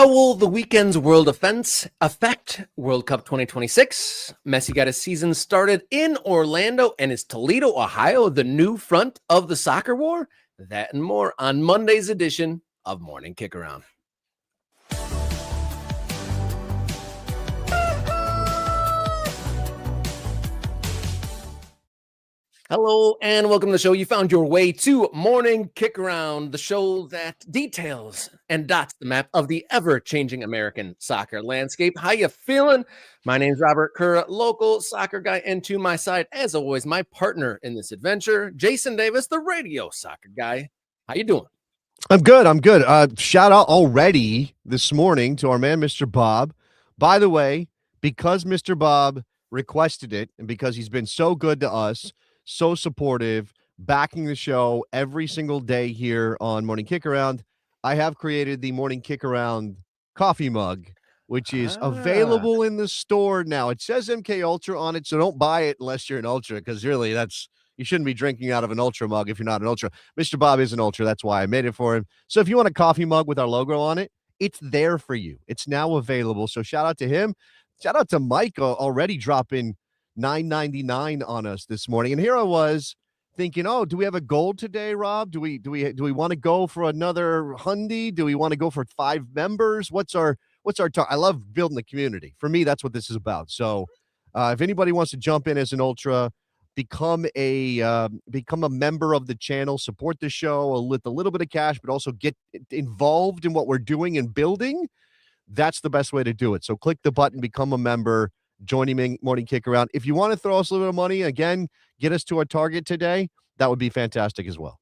How will the weekend's world offense affect World Cup 2026? Messi got his season started in Orlando, and is Toledo, Ohio, the new front of the soccer war? That and more on Monday's edition of Morning Kickaround. Hello and welcome to the show. You found your way to Morning Kickaround, the show that details and dots the map of the ever-changing American soccer landscape. How you feeling? My name's Robert Kerr, local soccer guy, and to my side, as always, my partner in this adventure, Jason Davis, the radio soccer guy. How you doing? I'm good. Shout out already this morning to our man, Mr. Bob. By the way, because Mr. Bob requested it and because he's been so good to us, so supportive, backing the show every single day here on Morning Kickaround, I have created the Morning Kickaround coffee mug, which is available in the store now. It says MK Ultra on it, so don't buy it unless you're an Ultra, because really you shouldn't be drinking out of an Ultra mug if you're not an Ultra. Mr. Bob is an Ultra. That's why I made it for him. So if you want a coffee mug with our logo on it, it's there for you. It's now available. So shout out to him. Shout out to Mike already dropping $9.99 on us this morning. And here I was thinking, oh, do we have a goal today, Rob? Do we want to go for another hundy? Do we want to go for 5 members? What's our target? I love building the community. For me, that's what this is about. So if anybody wants to jump in as an Ultra, become a member of the channel, support the show with a little bit of cash, but also get involved in what we're doing and building, that's the best way to do it. So click the button, become a member, joining Morning Kickaround. If you want to throw us a little bit of money, again, get us to our target today, that would be fantastic as well.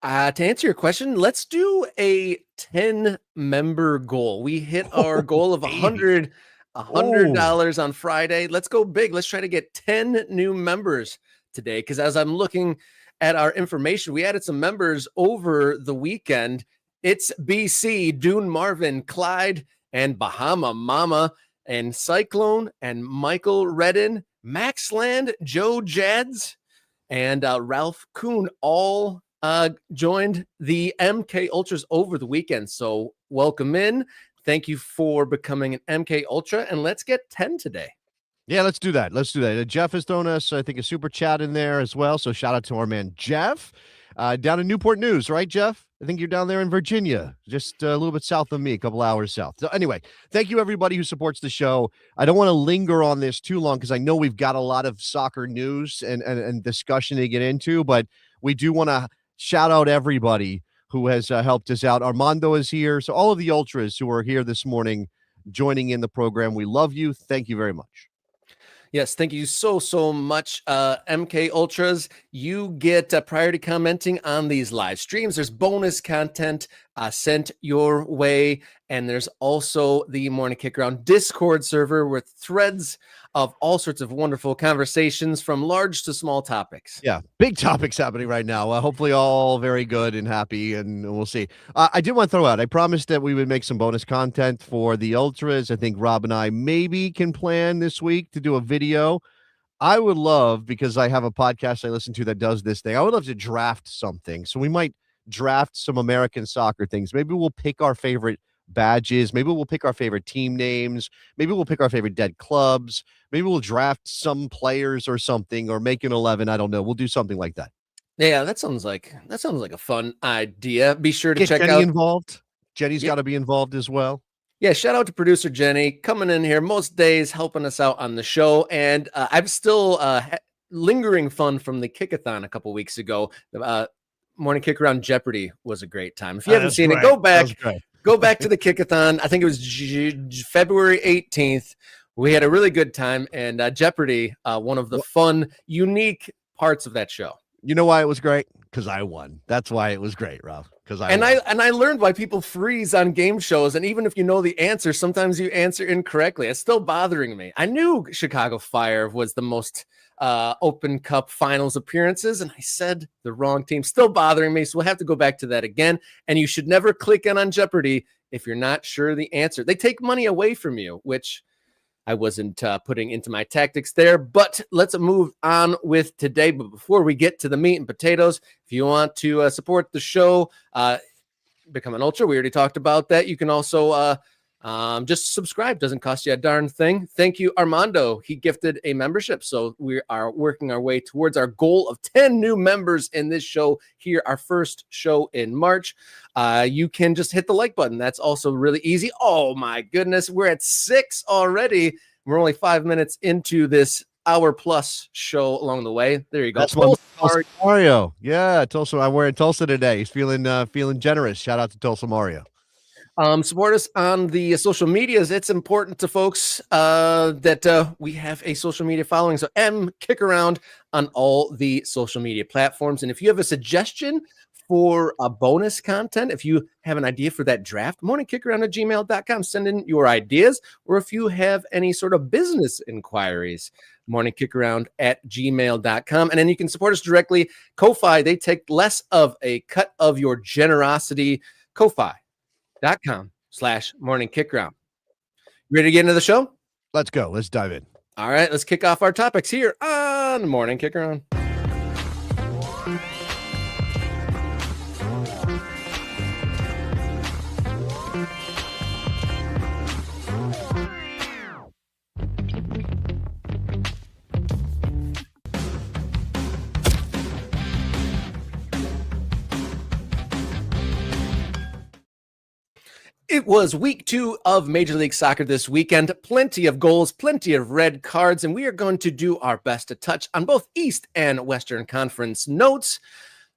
To answer your question, let's do a 10-member goal. We hit our goal of $100 on Friday. Let's go big. Let's try to get 10 new members today, because as I'm looking at our information, we added some members over the weekend. It's BC, Dune Marvin, Clyde, and Bahama Mama, and Cyclone, and Michael Redden, Max Land, Joe Jads, and Ralph Kuhn all joined the MK Ultras over the weekend. So welcome in. Thank you for becoming an MK Ultra, and let's get 10 today. Yeah, let's do that. Jeff has thrown us, I think, a super chat in there as well. So shout out to our man, Jeff, down in Newport News, right, Jeff? I think you're down there in Virginia, just a little bit south of me, a couple hours south. So anyway, thank you, everybody who supports the show. I don't want to linger on this too long because I know we've got a lot of soccer news and discussion to get into, but we do want to shout out everybody who has helped us out. Armando is here. So all of the Ultras who are here this morning joining in the program, we love you. Thank you very much. Yes, thank you so much, MK Ultras. You get priority commenting on these live streams. There's bonus content sent your way, and there's also the Morning Kickaround Discord server with threads of all sorts of wonderful conversations from large to small topics. Yeah, big topics happening right now. Hopefully all very good and happy, and we'll see. I did want to throw out, I promised that we would make some bonus content for the Ultras. I think Rob and I maybe can plan this week to do a video. I would love, because I have a podcast I listen to that does this thing, I would love to draft something. So we might draft some American soccer things. Maybe we'll pick our favorite badges. Maybe we'll pick our favorite team names. Maybe we'll pick our favorite dead clubs. Maybe we'll draft some players or something, or make an 11. I don't know. We'll do something like that. Yeah, that sounds like a fun idea. Be sure to Get check Jenny out involved. Jenny's got to be involved as well. Yeah, shout out to producer Jenny coming in here most days, helping us out on the show. And I'm still lingering fun from the Kickathon a couple weeks ago. Morning Kickaround Jeopardy was a great time. If you haven't seen it, go back. Go back to the Kickathon. I think it was February 18th. We had a really good time, and Jeopardy, one of the fun, unique parts of that show. You know why it was great? Because I won. That's why it was great, Rob. Because I learned why people freeze on game shows, and even if you know the answer, sometimes you answer incorrectly. It's still bothering me. I knew Chicago Fire was the most Open Cup finals appearances, and I said the wrong team. Still bothering me, so we'll have to go back to that again. And you should never click in on Jeopardy if you're not sure the answer. They take money away from you, which I wasn't putting into my tactics there. But let's move on with today. But before we get to the meat and potatoes, if you want to support the show, become an Ultra. We already talked about that. You can also Just subscribe. Doesn't cost you a darn thing. Thank you, Armando. He gifted a membership. So we are working our way towards our goal of 10 new members in this show here, our first show in March. You can just hit the like button. That's also really easy. Oh my goodness. We're at 6 already. We're only 5 minutes into this hour plus show along the way. There you go. That's Tulsa Mario. Yeah, Tulsa. I'm wearing Tulsa today. He's feeling generous. Shout out to Tulsa Mario. Support us on the social medias. It's important to folks that we have a social media following. So Kickaround on all the social media platforms. And if you have a suggestion for a bonus content, if you have an idea for that draft, morningkickaround@gmail.com. Send in your ideas. Or if you have any sort of business inquiries, morningkickaround@gmail.com. And then you can support us directly. Ko-Fi, they take less of a cut of your generosity. Ko-Fi.com/morningkickaround. Ready to get into the show? Let's go. Let's dive in. All right, let's kick off our topics here on Morning Kickaround. It was week 2 of Major League Soccer this weekend. Plenty of goals, plenty of red cards, and we are going to do our best to touch on both East and Western Conference notes.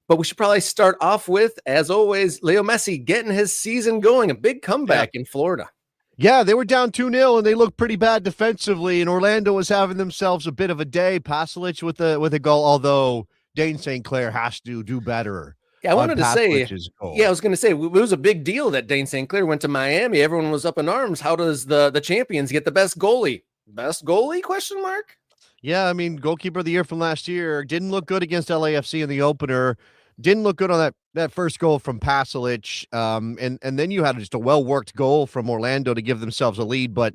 But we should probably start off with, as always, Leo Messi getting his season going. A big comeback in Florida. Yeah, they were down 2-0, and they looked pretty bad defensively, and Orlando was having themselves a bit of a day. Pasalic with a goal, although Dane St. Clair has to do better. Yeah, I wanted to say, I was going to say, it was a big deal that Dane St. Clair went to Miami. Everyone was up in arms. How does the champions get the best goalie? Best goalie, question mark? Yeah, I mean, goalkeeper of the year from last year. Didn't look good against LAFC in the opener. Didn't look good on that first goal from Pasalic. And then you had just a well-worked goal from Orlando to give themselves a lead, but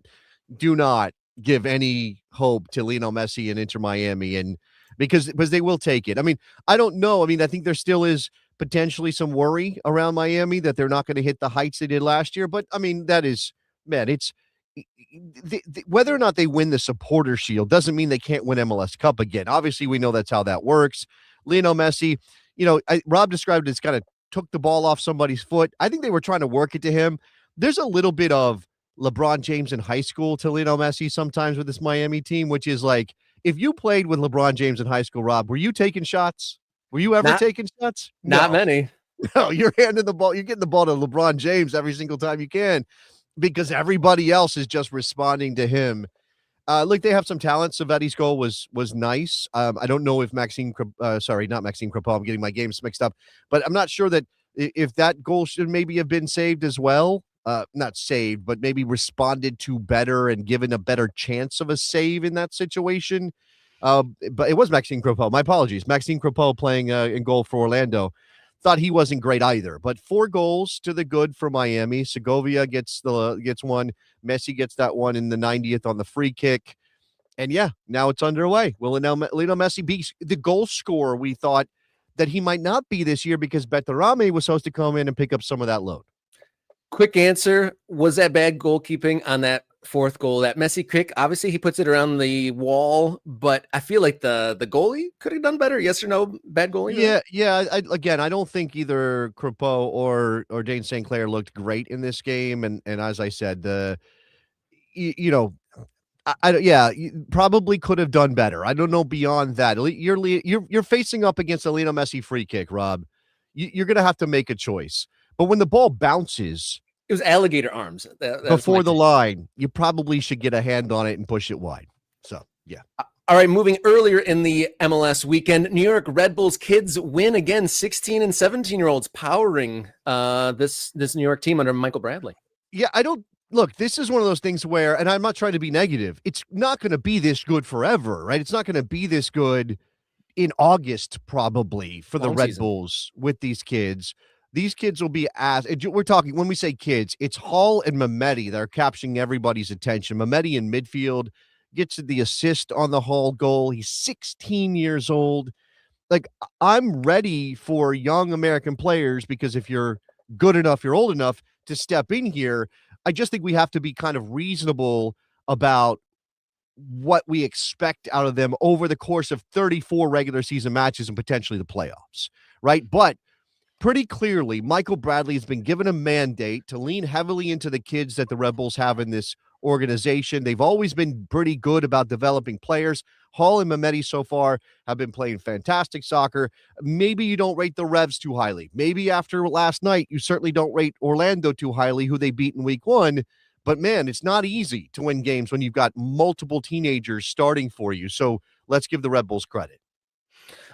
do not give any hope to Lionel Messi and Inter Miami, and because they will take it. I mean, I don't know. I mean, I think there still is potentially some worry around Miami that they're not going to hit the heights they did last year. But I mean, that is, man, it's whether or not they win the Supporter Shield doesn't mean they can't win MLS Cup again. Obviously, we know that's how that works. Lionel Messi, Rob described it as kind of took the ball off somebody's foot. I think they were trying to work it to him. There's a little bit of LeBron James in high school to Lionel Messi sometimes with this Miami team, which is like, if you played with LeBron James in high school, Rob, were you taking shots? Were you ever taking shots? Not many. No, you're handing the ball. You're getting the ball to LeBron James every single time you can because everybody else is just responding to him. Look, they have some talent. Savetti's goal was nice. I don't know if not Maxime Crepeau. I'm getting my games mixed up, but I'm not sure that if that goal should maybe have been saved as well. Not saved, but maybe responded to better and given a better chance of a save in that situation. But it was Maxime Crepeau. My apologies. Maxime Crepeau playing in goal for Orlando. Thought he wasn't great either. But 4 goals to the good for Miami. Segovia gets one. Messi gets that one in the 90th on the free kick. And yeah, now it's underway. Will Lionel Messi be the goal scorer we thought that he might not be this year because Betarame was supposed to come in and pick up some of that load? Quick answer, was that bad goalkeeping on that 4th goal? That Messi kick, obviously he puts it around the wall, but I feel like the goalie could have done better. Yes or no? Bad goalie? Yeah. I don't think either Crepeau or Dane St. Clair looked great in this game. And as I said, you probably could have done better. I don't know beyond that. You're facing up against a Lionel Messi free kick, Rob. You're going to have to make a choice. But when the ball bounces, it was alligator arms before the line, you probably should get a hand on it and push it wide. So, yeah. All right, moving earlier in the MLS weekend, New York Red Bulls kids win again, 16 and 17-year-olds powering this New York team under Michael Bradley. Yeah, look, this is one of those things where, and I'm not trying to be negative, it's not going to be this good forever, right? It's not going to be this good in August, probably, for the Red Bulls with these kids. These kids will be we're talking, when we say kids, it's Hall and Mehmeti that are capturing everybody's attention. Mehmeti in midfield gets the assist on the Hall goal. He's 16 years old. Like, I'm ready for young American players because if you're good enough, you're old enough to step in here. I just think we have to be kind of reasonable about what we expect out of them over the course of 34 regular season matches and potentially the playoffs, right? But pretty clearly, Michael Bradley has been given a mandate to lean heavily into the kids that the Red Bulls have in this organization. They've always been pretty good about developing players. Hall and Mehmeti so far have been playing fantastic soccer. Maybe you don't rate the Revs too highly. Maybe after last night, you certainly don't rate Orlando too highly, who they beat in week 1. But man, it's not easy to win games when you've got multiple teenagers starting for you. So let's give the Red Bulls credit.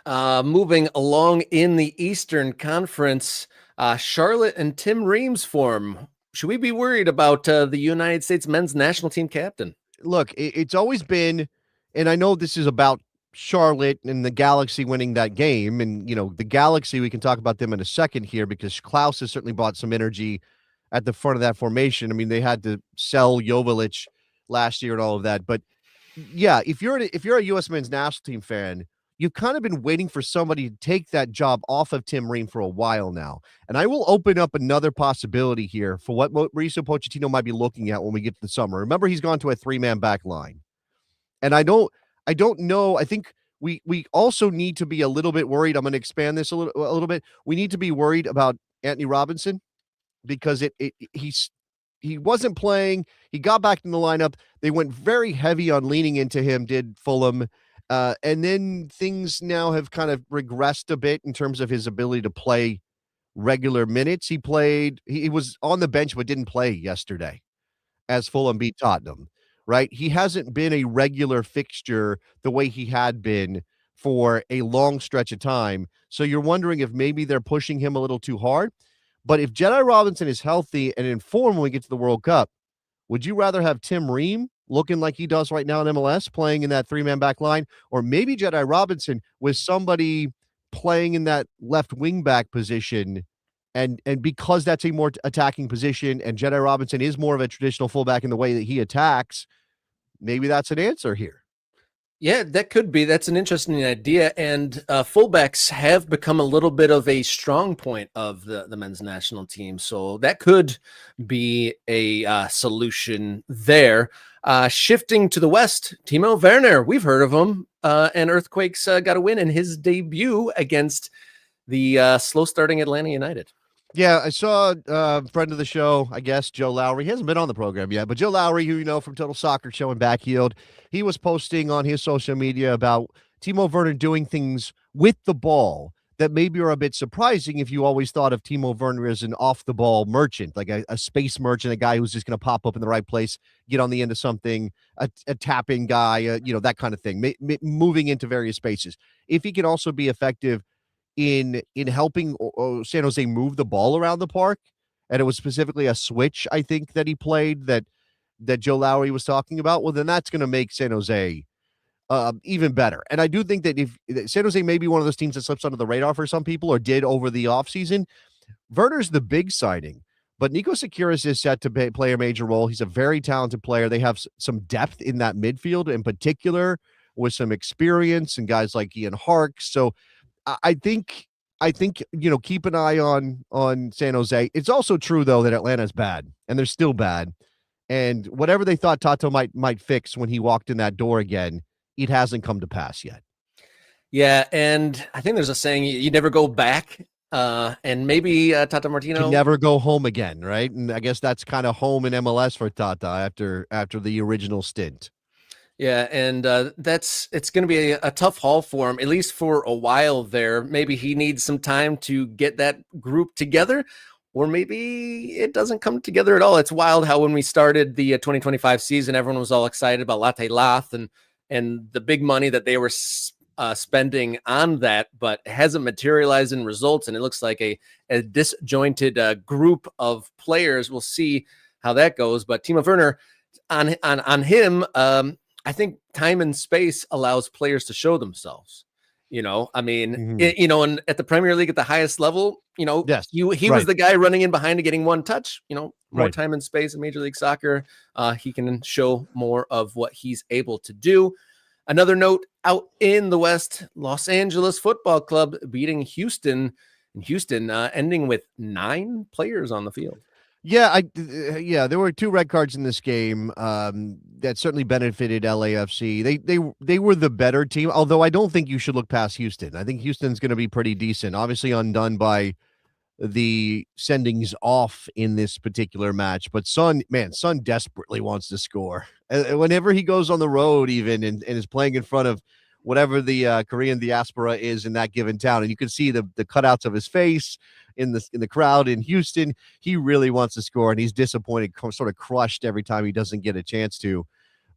Moving along in the Eastern Conference, Charlotte and Tim Reams form. Should we be worried about the United States men's national team captain? Look, it's always been, and I know this is about Charlotte and the Galaxy winning that game. And, the Galaxy, we can talk about them in a second here because Klaus has certainly brought some energy at the front of that formation. I mean, they had to sell Jovic last year and all of that. But yeah, if you're a U.S. men's national team fan, you've kind of been waiting for somebody to take that job off of Tim Ream for a while now. And I will open up another possibility here for what Mauricio Pochettino might be looking at when we get to the summer. Remember, he's gone to a 3-man back line. And I don't know. I think we also need to be a little bit worried. I'm going to expand this a little bit. We need to be worried about Anthony Robinson because he wasn't playing. He got back in the lineup. They went very heavy on leaning into him, did Fulham. And then things now have kind of regressed a bit in terms of his ability to play regular minutes. He was on the bench, but didn't play yesterday as Fulham beat Tottenham, right? He hasn't been a regular fixture the way he had been for a long stretch of time. So you're wondering if maybe they're pushing him a little too hard. But if Jedi Robinson is healthy and in form when we get to the World Cup, would you rather have Tim Ream looking like he does right now in MLS, playing in that 3-man back line, or maybe Jedi Robinson with somebody playing in that left wing back position? And because that's a more attacking position and Jedi Robinson is more of a traditional fullback in the way that he attacks, maybe that's an answer here. Yeah, that could be. That's an interesting idea. And fullbacks have become a little bit of a strong point of the men's national team. So that could be a solution there. Shifting to the West, Timo Werner, we've heard of him. And Earthquakes got a win in his debut against the slow starting Atlanta United. Yeah, I saw a friend of the show, I guess, Joe Lowry. He hasn't been on the program yet, but Joe Lowry, who you know from Total Soccer Show and Backfield, he was posting on his social media about Timo Werner doing things with the ball that maybe are a bit surprising if you always thought of Timo Werner as an off-the-ball merchant, like a space merchant, a guy who's just going to pop up in the right place, get on the end of something, a tap-in guy, that kind of thing, moving into various spaces. If he can also be effective in helping San Jose move the ball around the park, and it was specifically a switch, I think, that he played that Joe Lowry was talking about, well, then that's going to make San Jose even better. And I do think that if San Jose may be one of those teams that slips under the radar for some people or did over the offseason, Werner's the big signing. But Nico Securis is set to play a major role. He's a very talented player. They have some depth in that midfield in particular with some experience and guys like Ian Harkes. So I think keep an eye on San Jose. It's also true though that Atlanta's bad and they're still bad. And whatever they thought Tato might fix when he walked in that door again, it hasn't come to pass yet. Yeah, and I think there's a saying you never go back. And maybe Tata Martino can never go home again, right? And I guess that's kind of home in MLS for Tata after the original stint. Yeah, and it's going to be a tough haul for him, at least for a while there. Maybe he needs some time to get that group together, or maybe it doesn't come together at all. It's wild how when we started the 2025 season, everyone was all excited about Latte Lath and the big money that they were spending on that, but it hasn't materialized in results, and it looks like a disjointed group of players. We'll see how that goes. But Timo Werner, on him, I think time and space allows players to show themselves. I mean, and at the Premier League at the highest level, yes, he was the guy running in behind and getting one touch. More time and space in Major League Soccer. He can show more of what he's able to do. Another note out in the West, Los Angeles Football Club beating Houston, and Houston ending with 9 players on the field. Yeah, there were 2 red cards in this game, that certainly benefited LAFC. They were the better team, although I don't think you should look past Houston. I think Houston's gonna be pretty decent, obviously undone by the sendings off in this particular match, but Son desperately wants to score. Whenever he goes on the road even and is playing in front of whatever the Korean diaspora is in that given town, and you can see the cutouts of his face in the crowd in Houston, he really wants to score, and he's disappointed, sort of crushed every time he doesn't get a chance to.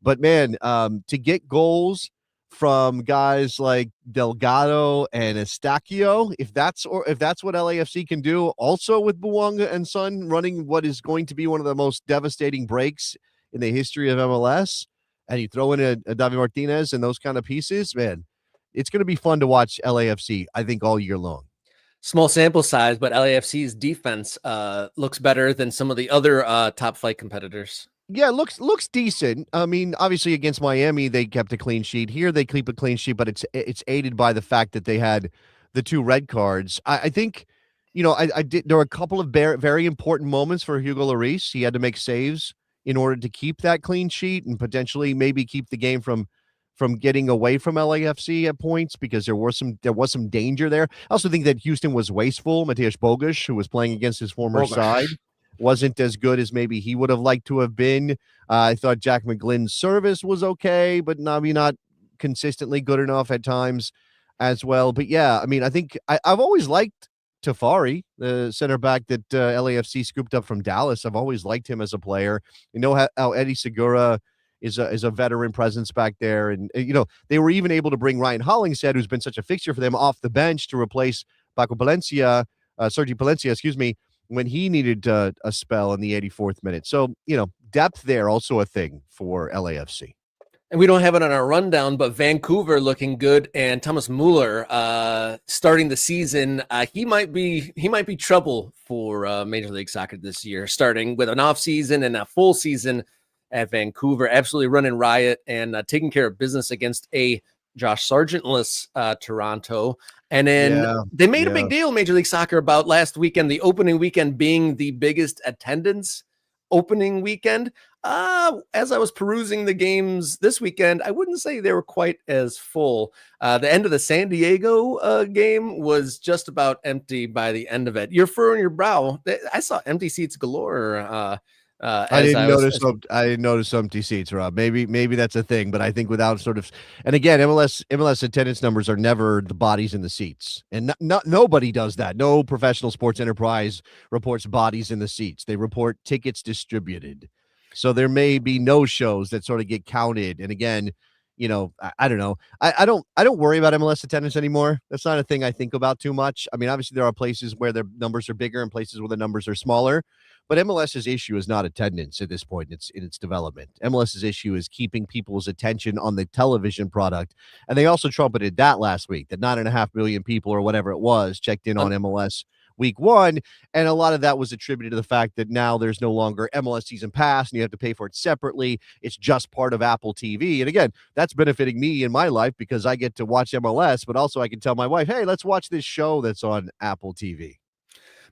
But man, to get goals from guys like Delgado and Estacio, if that's what LAFC can do, also with Bouanga and Son running what is going to be one of the most devastating breaks in the history of MLS, and you throw in a David Martinez and those kind of pieces, man, it's going to be fun to watch LAFC, I think, all year long. Small sample size, but LAFC's defense looks better than some of the other top flight competitors. Yeah, looks decent. I mean, obviously against Miami, they kept a clean sheet. Here, they keep a clean sheet, but it's aided by the fact that they had the 2 red cards. I think, I did. There were a couple of very important moments for Hugo Lloris. He had to make saves in order to keep that clean sheet and potentially maybe keep the game from getting away from LAFC at points, because there was some danger there. I also think that Houston was wasteful. Matthias Bogusz, who was playing against his former side, wasn't as good as maybe he would have liked to have been. I thought Jack McGlynn's service was okay, but maybe not consistently good enough at times as well. But yeah, I mean, I think I've always liked Tafari, the center back that LAFC scooped up from Dallas. I've always liked him as a player. You know how Eddie Segura is a veteran presence back there. And, they were even able to bring Ryan Hollingshead, who's been such a fixture for them, off the bench to replace Sergi Palencia, excuse me, when he needed a spell in the 84th minute. So, depth there, also a thing for LAFC. And we don't have it on our rundown, but Vancouver looking good, and Thomas Mueller starting the season. He might be trouble for Major League Soccer this year, starting with an off season and a full season at Vancouver, absolutely running riot and taking care of business against a Josh Sargentless Toronto. And then they made a big deal, Major League Soccer, about last weekend, the opening weekend being the biggest attendance opening weekend. As I was perusing the games this weekend, I wouldn't say they were quite as full. The end of the San Diego game was just about empty by the end of it. You're furrowing your brow. I saw empty seats galore. I didn't notice empty seats, Rob. Maybe that's a thing, but I think without sort of, and again, MLS attendance numbers are never the bodies in the seats, and nobody does that. No professional sports enterprise reports bodies in the seats. They report tickets distributed. So there may be no shows that sort of get counted. And again, I don't know. I don't worry about MLS attendance anymore. That's not a thing I think about too much. I mean, obviously there are places where the numbers are bigger and places where the numbers are smaller, but MLS's issue is not attendance at this point in its development. MLS's issue is keeping people's attention on the television product. And they also trumpeted that last week, that 9.5 million people or whatever it was checked in on MLS week 1, and a lot of that was attributed to the fact that now there's no longer MLS season pass and you have to pay for it separately. It's just part of Apple TV. And again, that's benefiting me in my life because I get to watch MLS, but also I can tell my wife, hey, let's watch this show that's on Apple TV.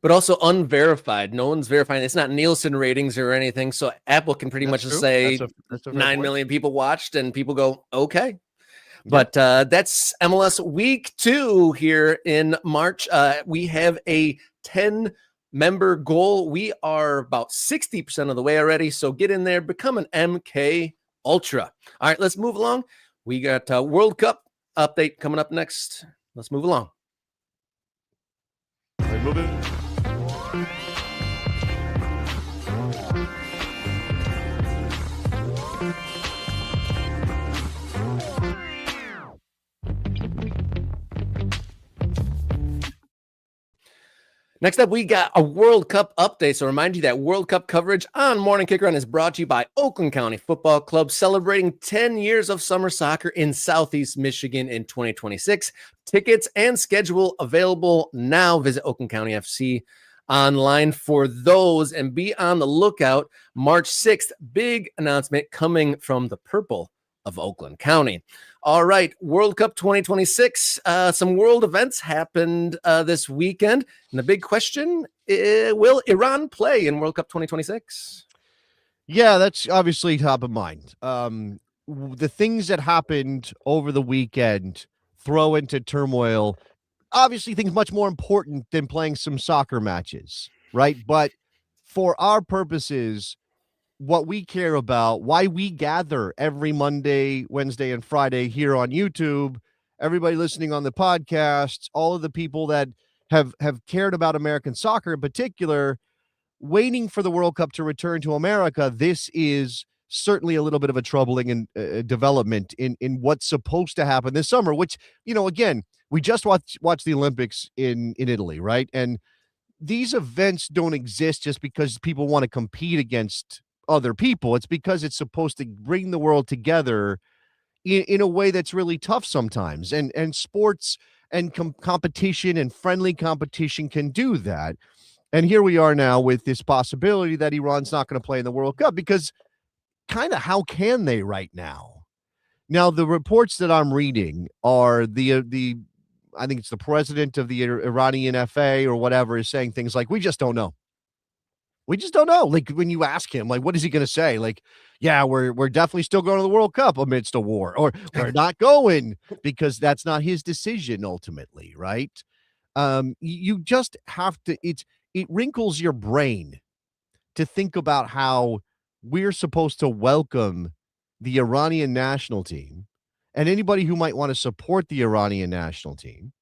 But also unverified. No one's verifying. It's not Nielsen ratings or anything. So Apple can pretty much just say that's a 9 million people watched, and people go, okay. But that's MLS week 2 here in March. We have a 10-member goal. We are about 60% of the way already. So get in there, become an MK Ultra. All right, let's move along. We got a World Cup update coming up next. Let's move along. All right, moving. Next up, we got a World Cup update. So remind you that World Cup coverage on Morning Kickaround is brought to you by Oakland County Football Club, celebrating 10 years of summer soccer in Southeast Michigan in 2026. Tickets and schedule available now. Visit Oakland County FC online for those, and be on the lookout. March 6th, big announcement coming from the Purple of Oakland County. All right, World Cup 2026. Some world events happened this weekend, and the big question will Iran play in World Cup 2026? Yeah, that's obviously top of mind. The things that happened over the weekend throw into turmoil, obviously things much more important than playing some soccer matches, right? But for our purposes, what we care about, why we gather every Monday, Wednesday, and Friday here on YouTube, everybody listening on the podcasts, all of the people that have cared about American soccer in particular, waiting for the World Cup to return to America, this is certainly a little bit of a troubling development in what's supposed to happen this summer, which, again, we just watched the Olympics in Italy, right? And these events don't exist just because people want to compete against other people. It's because it's supposed to bring the world together in a way that's really tough sometimes. And sports and competition and friendly competition can do that. And here we are now with this possibility that Iran's not going to play in the World Cup because kind of how can they right now? Now, the reports that I'm reading are the I think it's the president of the Iranian FA or whatever is saying things like, we just don't know. We just don't know. Like when you ask him, like, what is he going to say? Like, yeah, we're definitely still going to the World Cup amidst a war, or we're not going because that's not his decision ultimately, right? You just have to, it wrinkles your brain to think about how we're supposed to welcome the Iranian national team and anybody who might want to support the Iranian national team,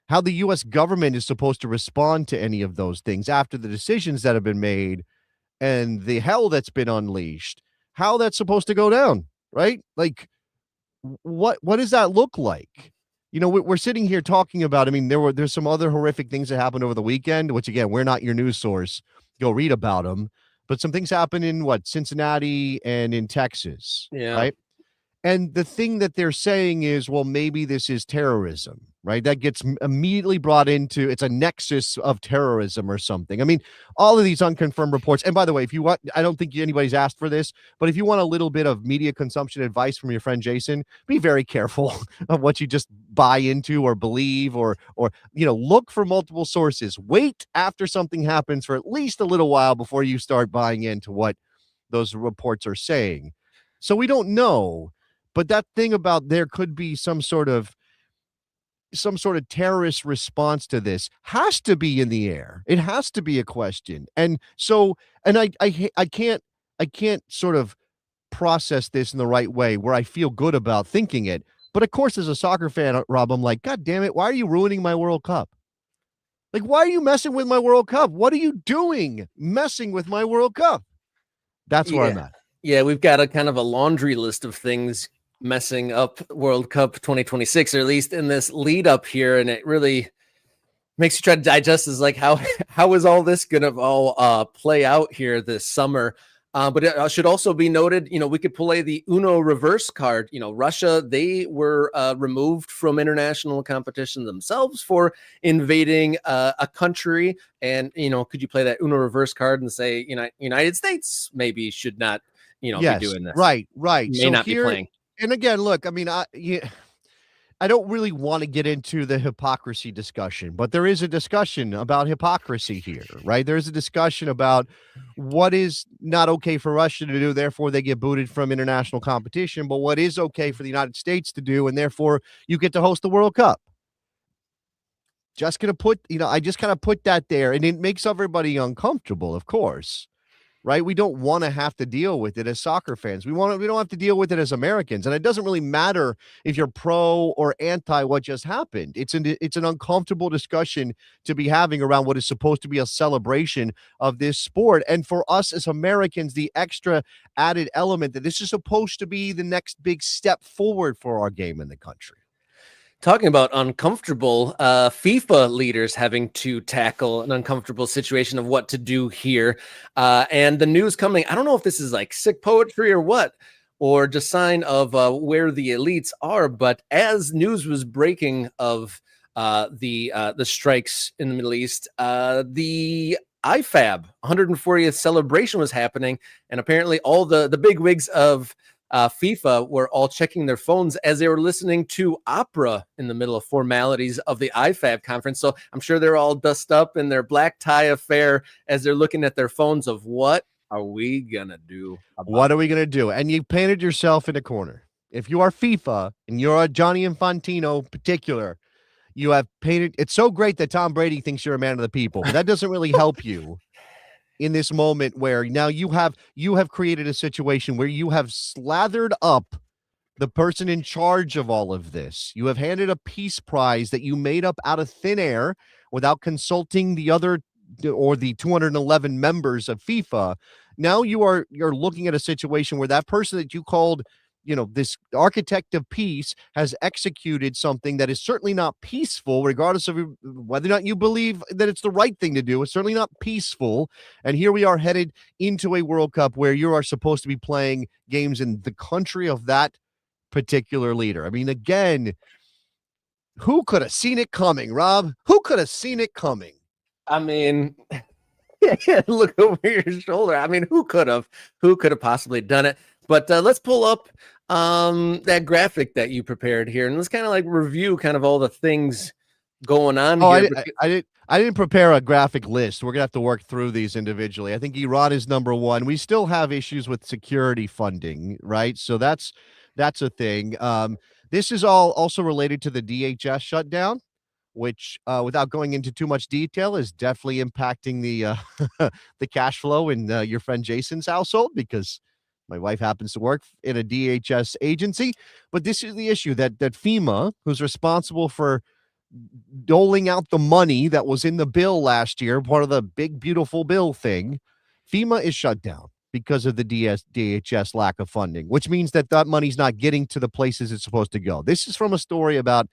how the U.S. government is supposed to respond to any of those things after the decisions that have been made and the hell that's been unleashed, how that's supposed to go down, right? Like, what does that look like? We're sitting here talking about, I mean, there's some other horrific things that happened over the weekend, which again, we're not your news source. Go read about them. But some things happened in Cincinnati and in Texas, Yeah. right? And the thing that they're saying is, well, maybe this is terrorism, right? That gets immediately brought into, it's a nexus of terrorism or something. I mean, all of these unconfirmed reports. And by the way, if you want, I don't think anybody's asked for this, but if you want a little bit of media consumption advice from your friend Jason, be very careful of what you just buy into or believe or look for multiple sources. Wait after something happens for at least a little while before you start buying into what those reports are saying. So we don't know. But that thing about there could be some sort of terrorist response to this has to be in the air. It has to be a question. And so, and I can't sort of process this in the right way where I feel good about thinking it. But of course, as a soccer fan, Rob, I'm like, God damn it, why are you ruining my World Cup? Like, why are you messing with my World Cup? What are you doing messing with my World Cup? That's where I'm at. Yeah, we've got a kind of a laundry list of things messing up World Cup 2026, or at least in this lead up here, and it really makes you try to digest is like how is all this gonna all play out here this summer. But it should also be noted, we could play the Uno reverse card. Russia, they were removed from international competition themselves for invading a country, and could you play that Uno reverse card and say United States maybe should not be doing this, right may not be playing. And again, look, I mean, I don't really want to get into the hypocrisy discussion, but there is a discussion about hypocrisy here, right? There's a discussion about what is not okay for Russia to do, therefore they get booted from international competition, but what is okay for the United States to do, and therefore you get to host the World Cup. Just going to put, I just kind of put that there, and it makes everybody uncomfortable, of course. Right? We don't want to have to deal with it as soccer fans. We don't have to deal with it as Americans. And it doesn't really matter if you're pro or anti what just happened. It's an uncomfortable discussion to be having around what is supposed to be a celebration of this sport. And for us as Americans, the extra added element that this is supposed to be the next big step forward for our game in the country. Talking about uncomfortable, FIFA leaders having to tackle an uncomfortable situation of what to do here. And the news coming, I don't know if this is like sick poetry or what, or just sign of where the elites are. But as news was breaking of the strikes in the Middle East, the IFAB 140th celebration was happening. And apparently all the big wigs of FIFA were all checking their phones as they were listening to opera in the middle of formalities of the IFAB conference. So I'm sure they're all dust up in their black tie affair as they're looking at their phones of what are we going to do about What are we going to do? And you painted yourself in a corner. If you are FIFA and you're a Johnny Infantino particular, you have painted. It's so great that Tom Brady thinks you're a man of the people, but that doesn't really help you in this moment where now you have created a situation where you have slathered up the person in charge of all of this. You have handed a peace prize that you made up out of thin air without consulting the other or the 211 members of FIFA. Now you're looking at a situation where that person that you called, this architect of peace has executed something that is certainly not peaceful, regardless of whether or not you believe that it's the right thing to do. It's certainly not peaceful. And here we are headed into a World Cup where you are supposed to be playing games in the country of that particular leader. I mean, again, who could have seen it coming, Rob? Who could have seen it coming? I mean, look over your shoulder. I mean, who could have possibly done it? But let's pull up that graphic that you prepared here, and let's kind of like review kind of all the things going on here. I didn't prepare a graphic list. We're gonna have to work through these individually. I think Iran is number one. We still have issues with security funding, right? So that's a thing. This is all also related to the DHS shutdown, which, without going into too much detail, is definitely impacting the the cash flow in your friend Jason's household, because my wife happens to work in a DHS agency. But this is the issue that FEMA, who's responsible for doling out the money that was in the bill last year, part of the big, beautiful bill thing, FEMA is shut down because of the DHS lack of funding, which means that money's not getting to the places it's supposed to go. This is from a story about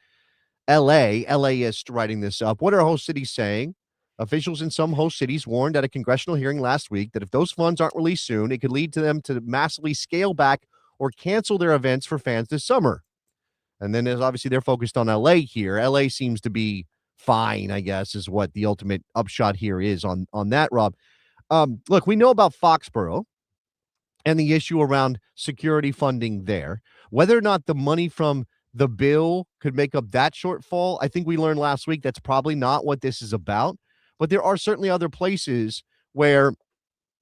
LAist writing this up. What are host cities saying? Officials in some host cities warned at a congressional hearing last week that if those funds aren't released soon, it could lead to them to massively scale back or cancel their events for fans this summer. And then there's obviously they're focused on LA here. LA seems to be fine, I guess, is what the ultimate upshot here is on that, Rob. Look, we know about Foxborough and the issue around security funding there. Whether or not the money from the bill could make up that shortfall, I think we learned last week that's probably not what this is about. But there are certainly other places where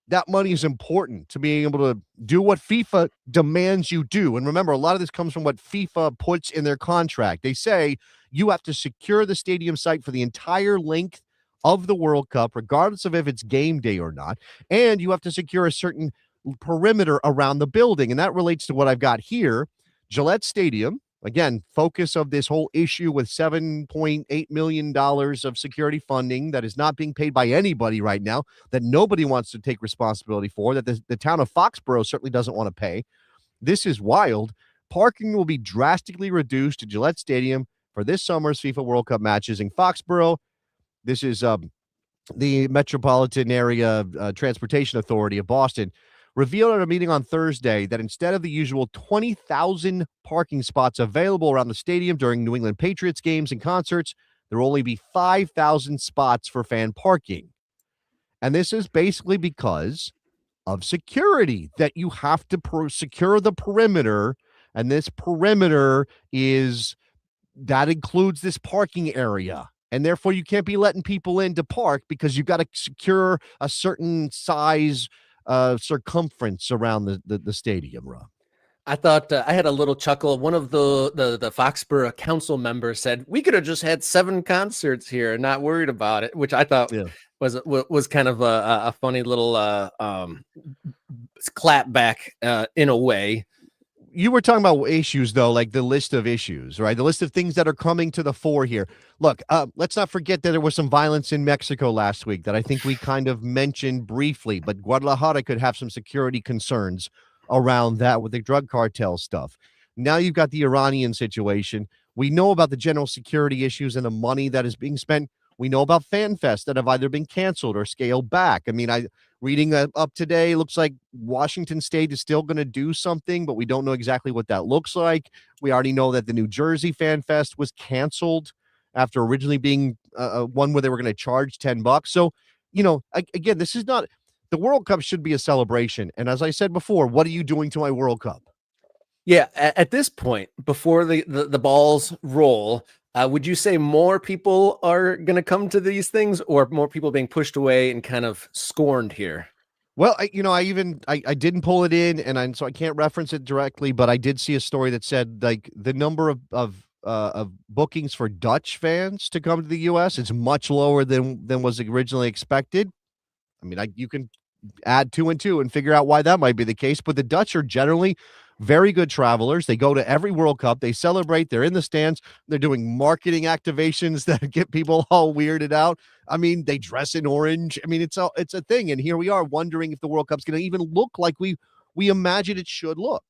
that money is important to being able to do what FIFA demands you do. And remember, a lot of this comes from what FIFA puts in their contract. They say you have to secure the stadium site for the entire length of the World Cup, regardless of if it's game day or not. And you have to secure a certain perimeter around the building. And that relates to what I've got here. Gillette Stadium, again, focus of this whole issue with $7.8 million of security funding that is not being paid by anybody right now, that nobody wants to take responsibility for, that the town of Foxborough certainly doesn't want to pay. This is wild. Parking will be drastically reduced to Gillette Stadium for this summer's FIFA World Cup matches in Foxborough. This is the Metropolitan Area Transportation Authority of Boston revealed at a meeting on Thursday that instead of the usual 20,000 parking spots available around the stadium during New England Patriots games and concerts, there will only be 5,000 spots for fan parking. And this is basically because of security, that you have to secure the perimeter, and this perimeter that includes this parking area. And therefore, you can't be letting people in to park because you've got to secure a certain size circumference around the stadium, Rob. I thought I had a little chuckle. One of the Foxborough council members said we could have just had 7 concerts here and not worried about it, which I thought was kind of a funny little clap back in a way. You were talking about issues, though, like the list of issues, right? The list of things that are coming to the fore here. Look, let's not forget that there was some violence in Mexico last week that I think we kind of mentioned briefly, but Guadalajara could have some security concerns around that with the drug cartel stuff. Now you've got the Iranian situation. We know about the general security issues and the money that is being spent. We know about FanFest that have either been canceled or scaled back. I mean, reading up today, looks like Washington State is still going to do something, but we don't know exactly what that looks like. We already know that the New Jersey Fan Fest was canceled after originally being one where they were going to charge $10. So, again, this is not the World Cup should be a celebration. And as I said before, what are you doing to my World Cup? Yeah, at this point, before the balls roll, would you say more people are going to come to these things, or more people being pushed away and kind of scorned here? Well, I didn't pull it in, and so I can't reference it directly, but I did see a story that said like the number of bookings for Dutch fans to come to the U.S. is much lower than was originally expected. I mean, you can add two and two and figure out why that might be the case. But the Dutch are generally very good travelers. They go to every World Cup. They celebrate. They're in the stands. They're doing marketing activations that get people all weirded out. I mean, they dress in orange. I mean, it's a thing. And here we are wondering if the World Cup's going to even look like we imagine it should look.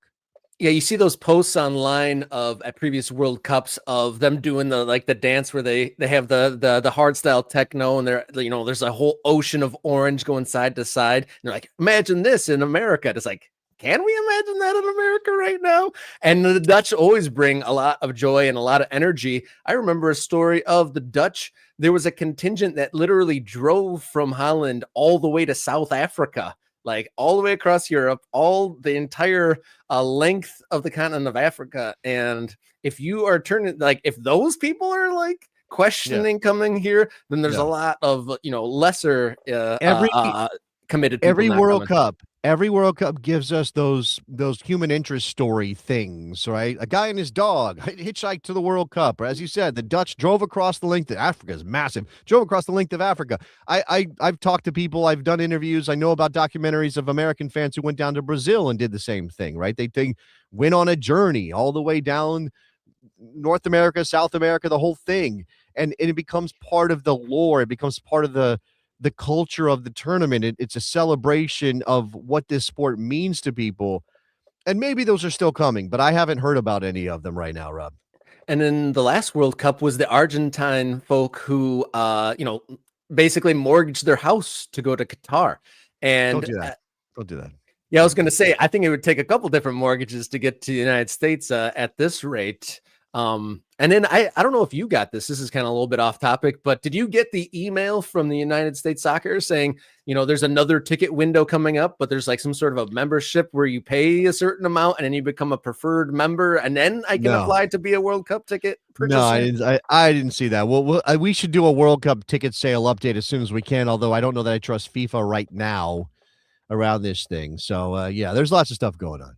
Yeah, you see those posts online of at previous World Cups of them doing the dance where they have the hard style techno, and there's a whole ocean of orange going side to side. And they're like, imagine this in America. It's like, can we imagine that in America right now? And the Dutch always bring a lot of joy and a lot of energy. I remember a story of the Dutch. There was a contingent that literally drove from Holland all the way to South Africa, like all the way across Europe, all the entire length of the continent of Africa. And if you are turning, like, if those people are like questioning coming here, then there's a lot of lesser Every committed people not coming. Every World Cup gives us those human interest story things, right? A guy and his dog hitchhiked to the World Cup, or as you said, the Dutch drove across the length of Africa is massive. Drove across the length of Africa. I've talked to people, I've done interviews, I know about documentaries of American fans who went down to Brazil and did the same thing, right? They went on a journey all the way down North America, South America, the whole thing, and it becomes part of the lore. It becomes part of the culture of the tournament. It's a celebration of what this sport means to people. And maybe those are still coming, but I haven't heard about any of them right now, Rob. And then the last World Cup was the Argentine folk who, basically mortgaged their house to go to Qatar. And Don't do that. Don't do that. yeah, I was going to say, I think it would take a couple different mortgages to get to the United States at this rate. And then I don't know if you got this. This is kind of a little bit off topic, but did you get the email from the United States Soccer saying, there's another ticket window coming up, but there's like some sort of a membership where you pay a certain amount and then you become a preferred member, and then I can apply to be a World Cup ticket purchaser? No, I didn't see that. Well, we should do a World Cup ticket sale update as soon as we can, although I don't know that I trust FIFA right now around this thing. So, yeah, there's lots of stuff going on.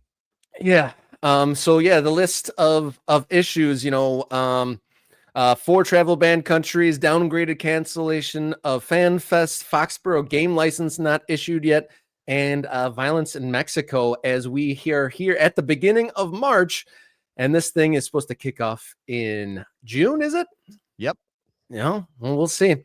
Yeah. So yeah, the list of issues, 4 travel ban countries, downgraded cancellation of Fan Fest, Foxborough game license not issued yet, and violence in Mexico as we hear here at the beginning of March. And this thing is supposed to kick off in June, is it? Yep. Well, we'll see.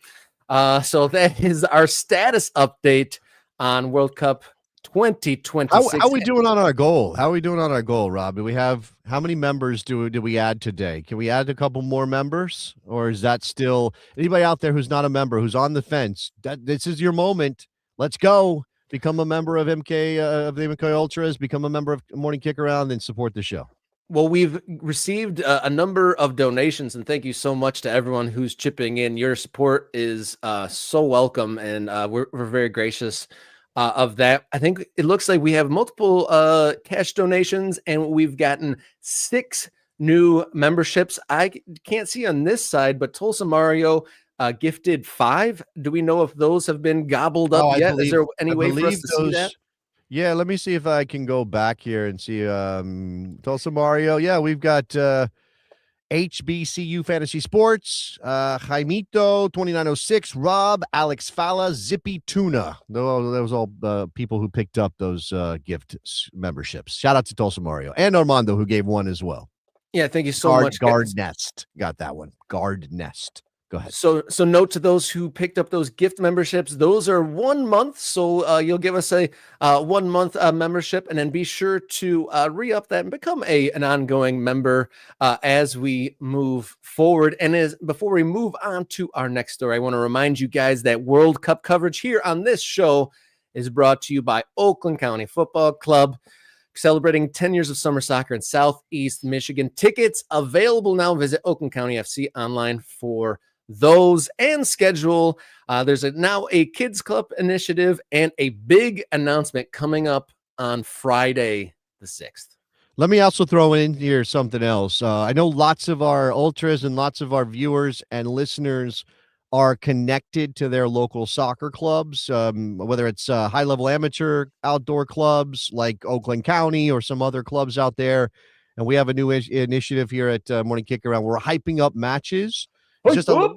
So that is our status update on World Cup 2026. How are we doing on our goal? How are we doing on our goal, Rob? Do we have how many members did we add today? Can we add a couple more members, or is that still anybody out there who's not a member, who's on the fence? This is your moment. Let's go. Become a member of MK of the MK Ultras. Become a member of Morning Kickaround and support the show. Well, we've received a number of donations, and thank you so much to everyone who's chipping in. Your support is so welcome, and we're very gracious of that. I think it looks like we have multiple cash donations, and we've gotten 6 new memberships. I can't see on this side, but Tulsa Mario gifted 5. Do we know if those have been gobbled up yet? Is there any way for us to see that? Yeah, let me see if I can go back here and see Tulsa Mario. Yeah, we've got HBCU Fantasy Sports, Jaimito 2906, Rob, Alex Falla, Zippy Tuna. Those all people who picked up those gift memberships. Shout out to Tulsa Mario and Armando, who gave one as well. Yeah, thank you so much. Guard Nest got that one. Guard Nest. Go ahead. So note to those who picked up those gift memberships, those are 1 month. So you'll give us a 1 month membership, and then be sure to re-up that and become an ongoing member as we move forward. And before we move on to our next story, I want to remind you guys that World Cup coverage here on this show is brought to you by Oakland County Football Club, celebrating 10 years of summer soccer in Southeast Michigan. Tickets available now. Visit Oakland County FC online for those and schedule. There's now a kids club initiative and a big announcement coming up on Friday the 6th. Let me also throw in here something else. I know lots of our ultras and lots of our viewers and listeners are connected to their local soccer clubs, whether it's high-level amateur outdoor clubs like Oakland County or some other clubs out there. And we have a new initiative here at Morning Kick Around. We're hyping up matches. It's just a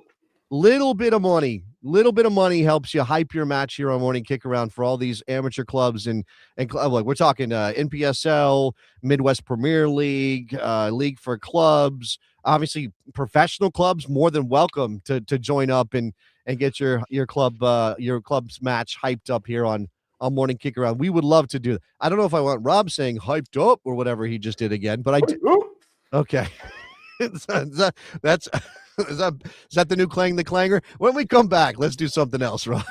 little bit of money. Little bit of money helps you hype your match here on Morning Kick Around for all these amateur clubs and like we're talking NPSL, Midwest Premier League, League for Clubs, obviously professional clubs more than welcome to join up and get your club's match hyped up here on Morning Kick Around. We would love to do that. I don't know if I want Rob saying hyped up or whatever he just did again, but I did. Okay. That's is that the new Clang the Clanger? When we come back, let's do something else, Rob.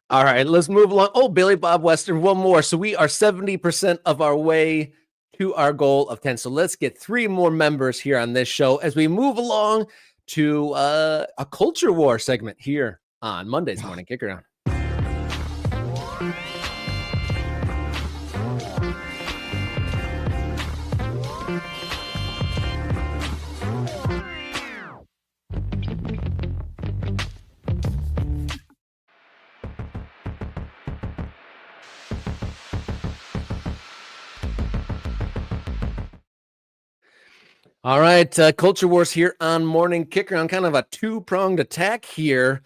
All right, let's move along. Oh, Billy Bob Western, one more. So we are 70% of our way to our goal of 10. So let's get 3 more members here on this show as we move along to a culture war segment here on Monday's Morning Kick Around. All right, Culture Wars here on Morning Kick Around, kind of a 2-pronged attack here.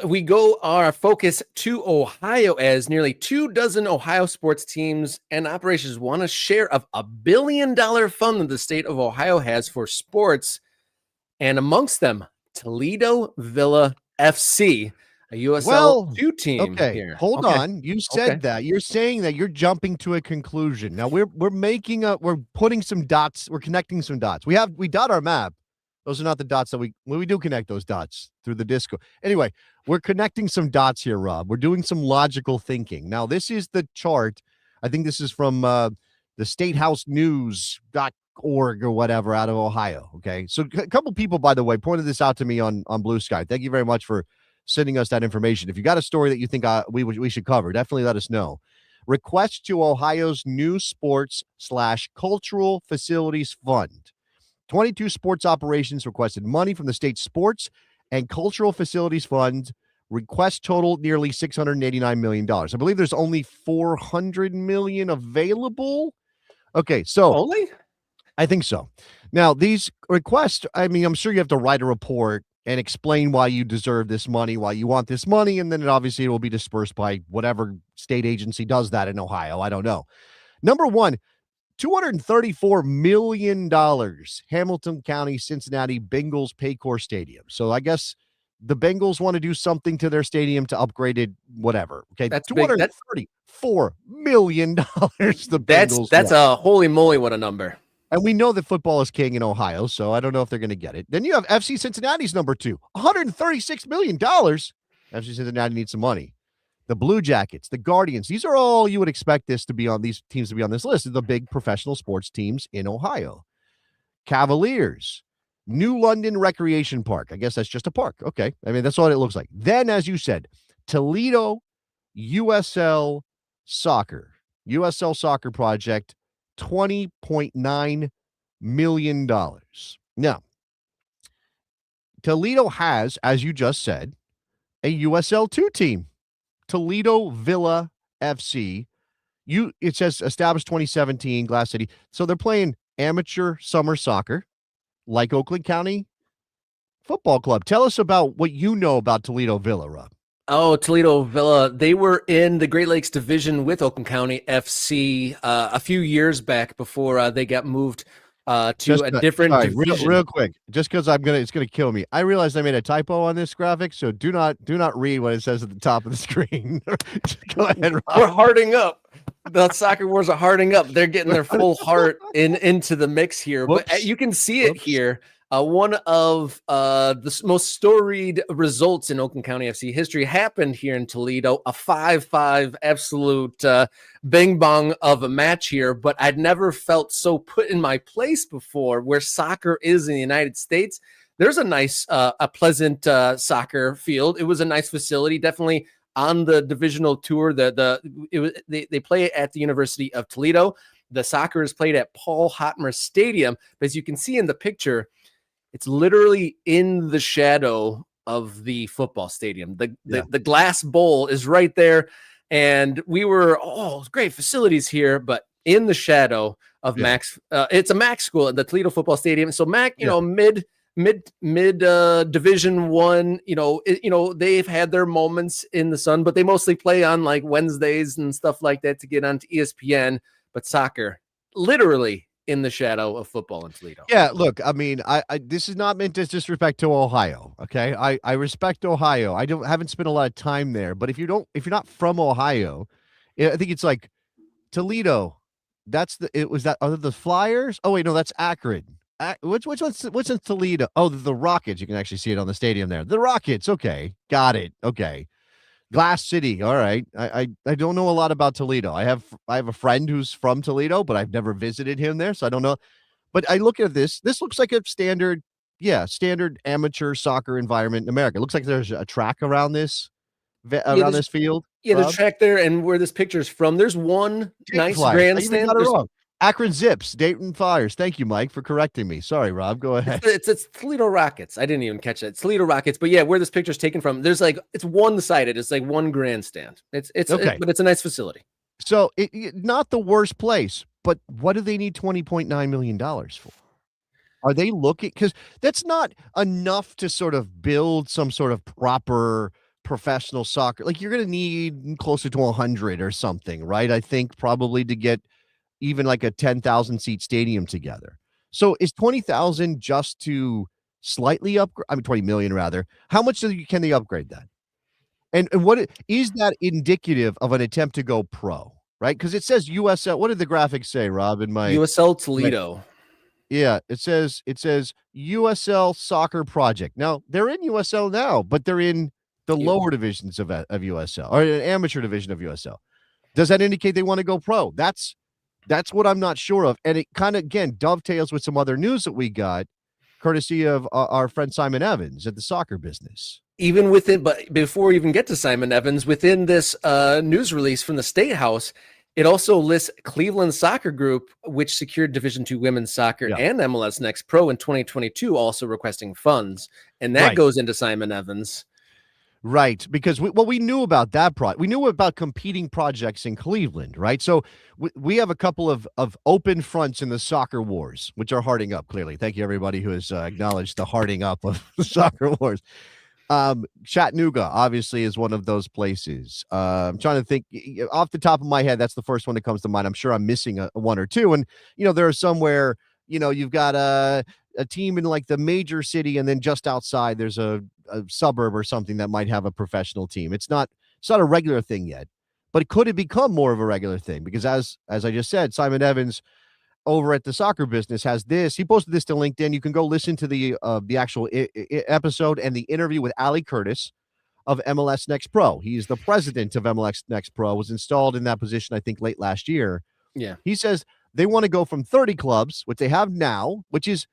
We go our focus to Ohio as nearly 24 Ohio sports teams and operations want a share of $1 billion fund that the state of Ohio has for sports. And amongst them, Toledo Villa FC, a USL 2 team. Okay, here. Hold on. You said that. You're saying that you're jumping to a conclusion. Now we're putting some dots. We're connecting some dots. We dot our map. Those are not the dots that we do connect those dots through the disco. Anyway, we're connecting some dots here, Rob. We're doing some logical thinking. Now, this is the chart. I think this is from the statehousenews.org or whatever out of Ohio. Okay. So a couple people, by the way, pointed this out to me on Blue Sky. Thank you very much for sending us that information. If you got a story that you think we should cover, definitely let us know. Request to Ohio's new sports/cultural facilities fund. 22 sports operations requested money from the state sports and cultural facilities fund. Request total nearly $689 million. I believe there's only $400 million available. Okay, so only? I think so. Now, these requests, I mean, I'm sure you have to write a report and explain why you deserve this money, why you want this money, and then it will be dispersed by whatever state agency does that in Ohio. I don't know. Number one, $234 million, Hamilton County, Cincinnati Bengals Paycor Stadium. So I guess the Bengals want to do something to their stadium to upgrade it, whatever. Okay, that's $234 million. That's a holy moly, what a number. And we know that football is king in Ohio, so I don't know if they're going to get it. Then you have FC Cincinnati's number 2, $136 million. FC Cincinnati needs some money. The Blue Jackets, the Guardians, these are all you would expect these teams to be on this list. The big professional sports teams in Ohio. Cavaliers, New London Recreation Park. I guess that's just a park. Okay. I mean, that's what it looks like. Then, as you said, Toledo USL Soccer Project, $20.9 million. Now, Toledo has, as you just said, a USL 2 team. Toledo Villa FC. It says established 2017, Glass City. So they're playing amateur summer soccer like Oakland County Football Club. Tell us about what you know about Toledo Villa, Rob. Oh, Toledo Villa. They were in the Great Lakes Division with Oakland County FC a few years back before they got moved to a different division. Real quick, just because it's gonna kill me. I realized I made a typo on this graphic, so do not read what it says at the top of the screen. Go ahead, Rob. We're hearting up. The Soccer Wars are hearting up. They're getting their full heart into the mix here. Whoops. But you can see it here. One of the most storied results in Oakland County FC history happened here in Toledo, a 5-5 absolute bing bong of a match here, but I'd never felt so put in my place before where soccer is in the United States. There's a nice, a pleasant soccer field. It was a nice facility, definitely on the divisional tour. They play at the University of Toledo. The soccer is played at Paul Hotmer Stadium. But as you can see in the picture, it's literally in the shadow of the football stadium. The glass bowl is right there. And we were, great facilities here, but in the shadow of Max. It's a Max school at the Toledo football stadium. So Mac, mid Division One, they've had their moments in the sun, but they mostly play on like Wednesdays and stuff like that to get onto ESPN. But soccer, literally in the shadow of football in Toledo. Yeah, look, I mean, I this is not meant as disrespect to Ohio. Okay, I respect Ohio. I haven't spent a lot of time there, but if you're not from Ohio, I think it's like Toledo. Was that other the Flyers? Oh wait, no, that's Akron. What's in Toledo? Oh, the Rockets. You can actually see it on the stadium there. The Rockets. Okay, got it. Okay. Glass City. All right. I don't know a lot about Toledo. I have a friend who's from Toledo, but I've never visited him there, so I don't know. But I look at this. This looks like a standard amateur soccer environment in America. It looks like there's a track around this field. Yeah, there's a track there, and where this picture is from, there's one nice grandstand. Akron Zips, Dayton Flyers. Thank you, Mike, for correcting me. Sorry, Rob. Go ahead. It's Toledo Rockets. I didn't even catch it. It's Toledo Rockets. But yeah, where this picture is taken from, there's it's one-sided. It's like one grandstand. It's okay, but it's a nice facility. So not the worst place, but what do they need $20.9 million for? Are they looking? Because that's not enough to sort of build some sort of proper professional soccer. Like you're going to need closer to 100 or something, right? I think probably to get even like a 10,000 seat stadium together. So is 20,000 just to slightly upgrade? I mean, 20 million rather. How much can they upgrade that? And what is that indicative of an attempt to go pro, right? Because it says USL. What did the graphics say, Rob? In my USL Toledo. Yeah, it says USL Soccer Project. Now they're in USL now, but they're in the lower divisions of USL or an amateur division of USL. Does that indicate they want to go pro? That's what I'm not sure of. And it kind of, again, dovetails with some other news that we got, courtesy of our friend Simon Evans at the soccer business. Even within, but before we even get to Simon Evans, within this news release from the State House, it also lists Cleveland Soccer Group, which secured Division II women's soccer and MLS Next Pro in 2022, also requesting funds. And that goes into Simon Evans. Right, because we knew about that project. We knew about competing projects in Cleveland, right? So we have a couple of open fronts in the soccer wars, which are hearting up, clearly. Thank you, everybody who has acknowledged the hearting up of the soccer wars. Chattanooga, obviously, is one of those places. I'm trying to think off the top of my head. That's the first one that comes to mind. I'm sure I'm missing a one or two. And, there are somewhere, you've got a team in like the major city, and then just outside there's a suburb or something that might have a professional team. It's not a regular thing yet, but it could have become more of a regular thing because as I just said, Simon Evans over at the soccer business has this. He posted this to LinkedIn. You can go listen to the actual episode and the interview with Ali Curtis of MLS Next Pro. He's the president of MLS Next Pro, was installed in that position, I think, late last year. Yeah. He says they want to go from 30 clubs, which they have now, which is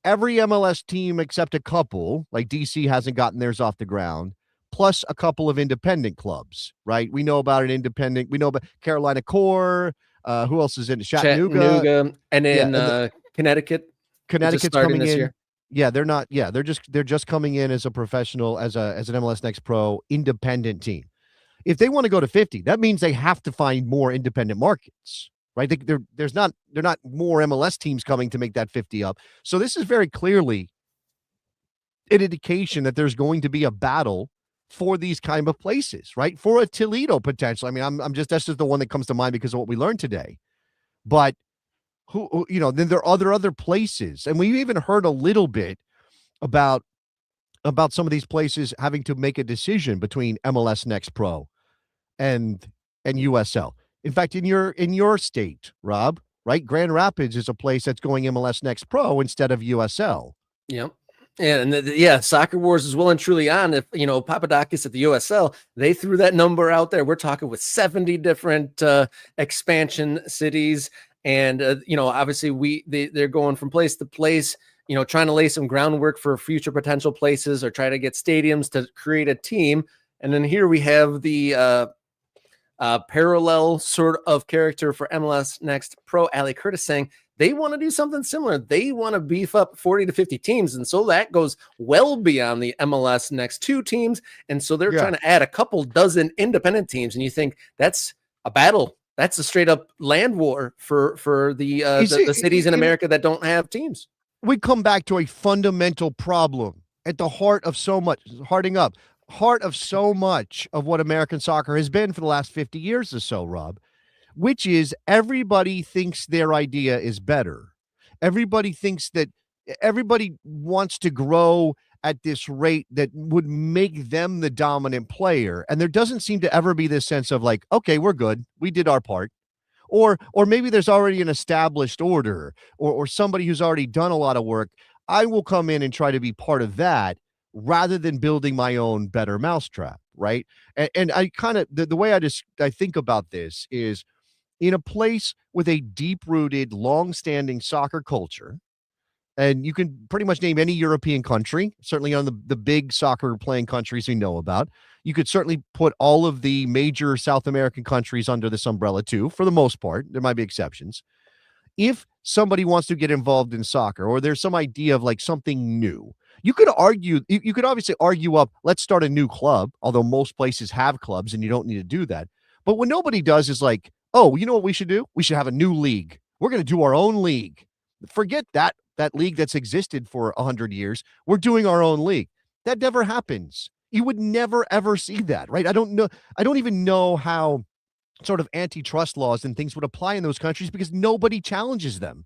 every MLS team except a couple, like DC hasn't gotten theirs off the ground, plus a couple of independent clubs, right? We know about an independent. We know about Carolina Core. Who else is in it? Chattanooga. And then Connecticut. Connecticut's coming this in. Year. Yeah, they're not. Yeah, they're just coming in as a professional, as an MLS Next Pro independent team. If they want to go to 50, that means they have to find more independent markets. Right, they're not more MLS teams coming to make that 50 up. So this is very clearly an indication that there's going to be a battle for these kind of places, right? For a Toledo potential. I mean, that's just the one that comes to mind because of what we learned today. But who then there are other places, and we've even heard a little bit about some of these places having to make a decision between MLS Next Pro and USL. In fact, in your state, Rob, right? Grand Rapids is a place that's going MLS Next Pro instead of USL. Yep. And soccer wars is well and truly on. If Papadakis at the USL, they threw that number out there. We're talking with 70 different expansion cities, and obviously they're going from place to place. Trying to lay some groundwork for future potential places or try to get stadiums to create a team. And then here we have the parallel sort of character for MLS Next Pro, Ali Curtis, saying they want to do something similar. They want to beef up 40 to 50 teams. And so that goes well beyond the MLS Next 2 teams. And so they're trying to add a couple dozen independent teams. And you think that's a battle. That's a straight up land war for the cities in America that don't have teams. We come back to a fundamental problem at the heart of so much of what American soccer has been for the last 50 years or so, Rob, which is everybody thinks their idea is better. Everybody thinks that everybody wants to grow at this rate that would make them the dominant player. And there doesn't seem to ever be this sense of like, okay, we're good. We did our part. Or maybe there's already an established order or somebody who's already done a lot of work. I will come in and try to be part of that rather than building my own better mousetrap, right? And I kind of the way I think about this is in a place with a deep-rooted, long-standing soccer culture, and you can pretty much name any European country, certainly on the big soccer playing countries we know about. You could certainly put all of the major South American countries under this umbrella too, for the most part. There might be exceptions. If somebody wants to get involved in soccer or there's some idea of like something new, you could obviously argue up, let's start a new club, although most places have clubs and you don't need to do that. But what nobody does is like, oh, you know what we should do? We should have a new league. We're going to do our own league. Forget that league that's existed for 100 years. We're doing our own league. That never happens. You would never, ever see that, right? I don't even know how sort of antitrust laws and things would apply in those countries because nobody challenges them.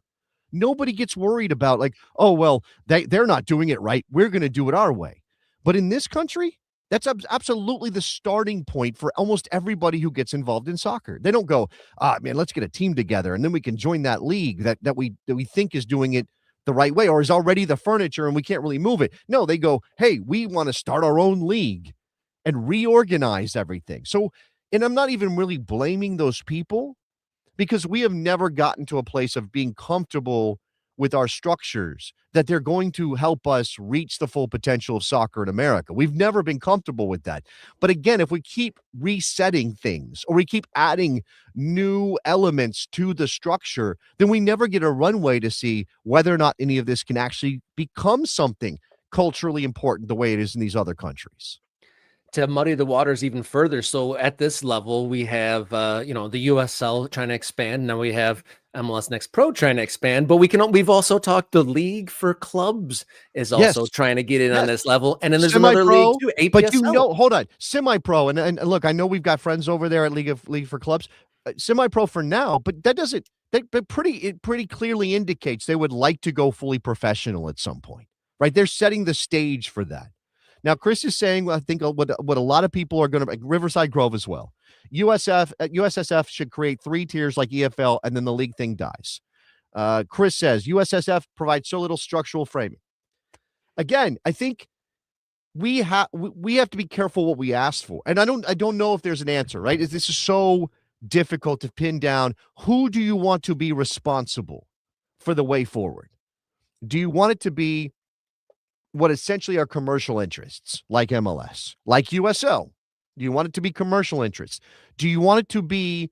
Nobody gets worried about like, oh, well, they're not doing it right. We're going to do it our way. But in this country, that's absolutely the starting point for almost everybody who gets involved in soccer. They don't go, man, let's get a team together and then we can join that league that we think is doing it the right way or is already the furniture and we can't really move it. No, they go, hey, we want to start our own league and reorganize everything. So, and I'm not even really blaming those people because we have never gotten to a place of being comfortable with our structures that they're going to help us reach the full potential of soccer in America. We've never been comfortable with that. But again, if we keep resetting things or we keep adding new elements to the structure, then we never get a runway to see whether or not any of this can actually become something culturally important the way it is in these other countries. To muddy the waters even further. So at this level, we have, the USL trying to expand. Now we have MLS Next Pro trying to expand, but we've also talked the League for Clubs is also trying to get in on this level. And then there's another league too, APSL. But hold on, semi-pro. And look, I know we've got friends over there at League for Clubs, semi-pro for now, but that pretty clearly indicates they would like to go fully professional at some point, right? They're setting the stage for that. Now, Chris is saying, I think what a lot of people are going to, Riverside Grove as well. USSF should create 3 tiers like EFL, and then the league thing dies. Chris says, USSF provides so little structural framing. Again, I think we have to be careful what we ask for. And I don't know if there's an answer, right? This is so difficult to pin down. Who do you want to be responsible for the way forward? Do you want it to be what essentially are commercial interests like MLS, like USL? Do you want it to be commercial interests? Do you want it to be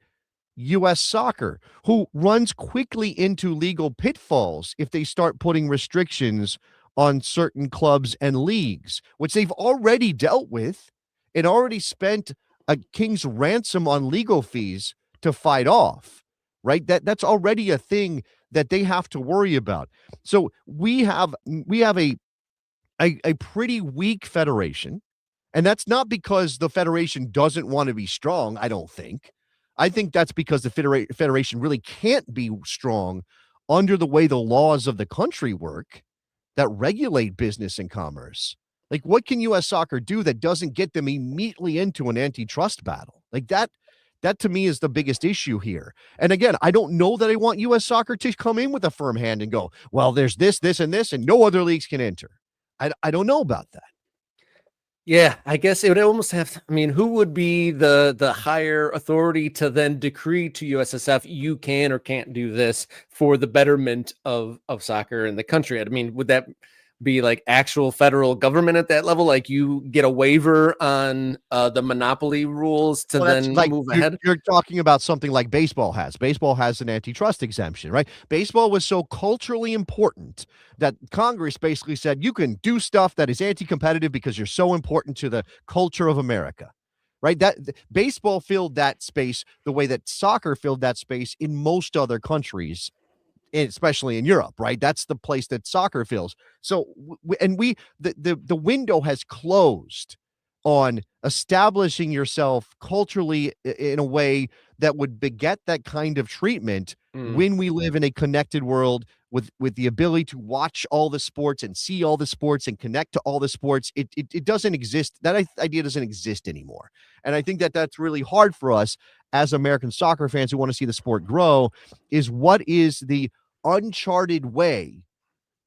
US Soccer, who runs quickly into legal pitfalls if they start putting restrictions on certain clubs and leagues, which they've already dealt with and already spent a king's ransom on legal fees to fight off, right? That's already a thing that they have to worry about. So we have a pretty weak federation, and that's not because the federation doesn't want to be strong, I don't think. I think that's because the federation really can't be strong under the way the laws of the country work that regulate business and commerce. Like, what can U.S. Soccer do that doesn't get them immediately into an antitrust battle? Like that to me is the biggest issue here. And again, I don't know that I want U.S. Soccer to come in with a firm hand and go, well, there's this, and this, and no other leagues can enter. I don't know about that. Yeah, I guess it would almost have, who would be the higher authority to then decree to USSF, you can or can't do this for the betterment of soccer in the country? Would that be like actual federal government at that level? Like you get a waiver on the monopoly rules to Well, that's then like move ahead? you're talking about something like baseball has. Baseball has an antitrust exemption, right? Baseball was so culturally important that Congress basically said you can do stuff that is anti-competitive because you're so important to the culture of America. Right? Baseball filled that space the way that soccer filled that space in most other countries, especially in Europe, right? That's the place that soccer fills. So, the window has closed on establishing yourself culturally in a way that would beget that kind of treatment Mm. when we live in a connected world with the ability to watch all the sports and see all the sports and connect to all the sports. It doesn't exist. That idea doesn't exist anymore. And I think that that's really hard for us as American soccer fans who want to see the sport grow. Is what is the uncharted way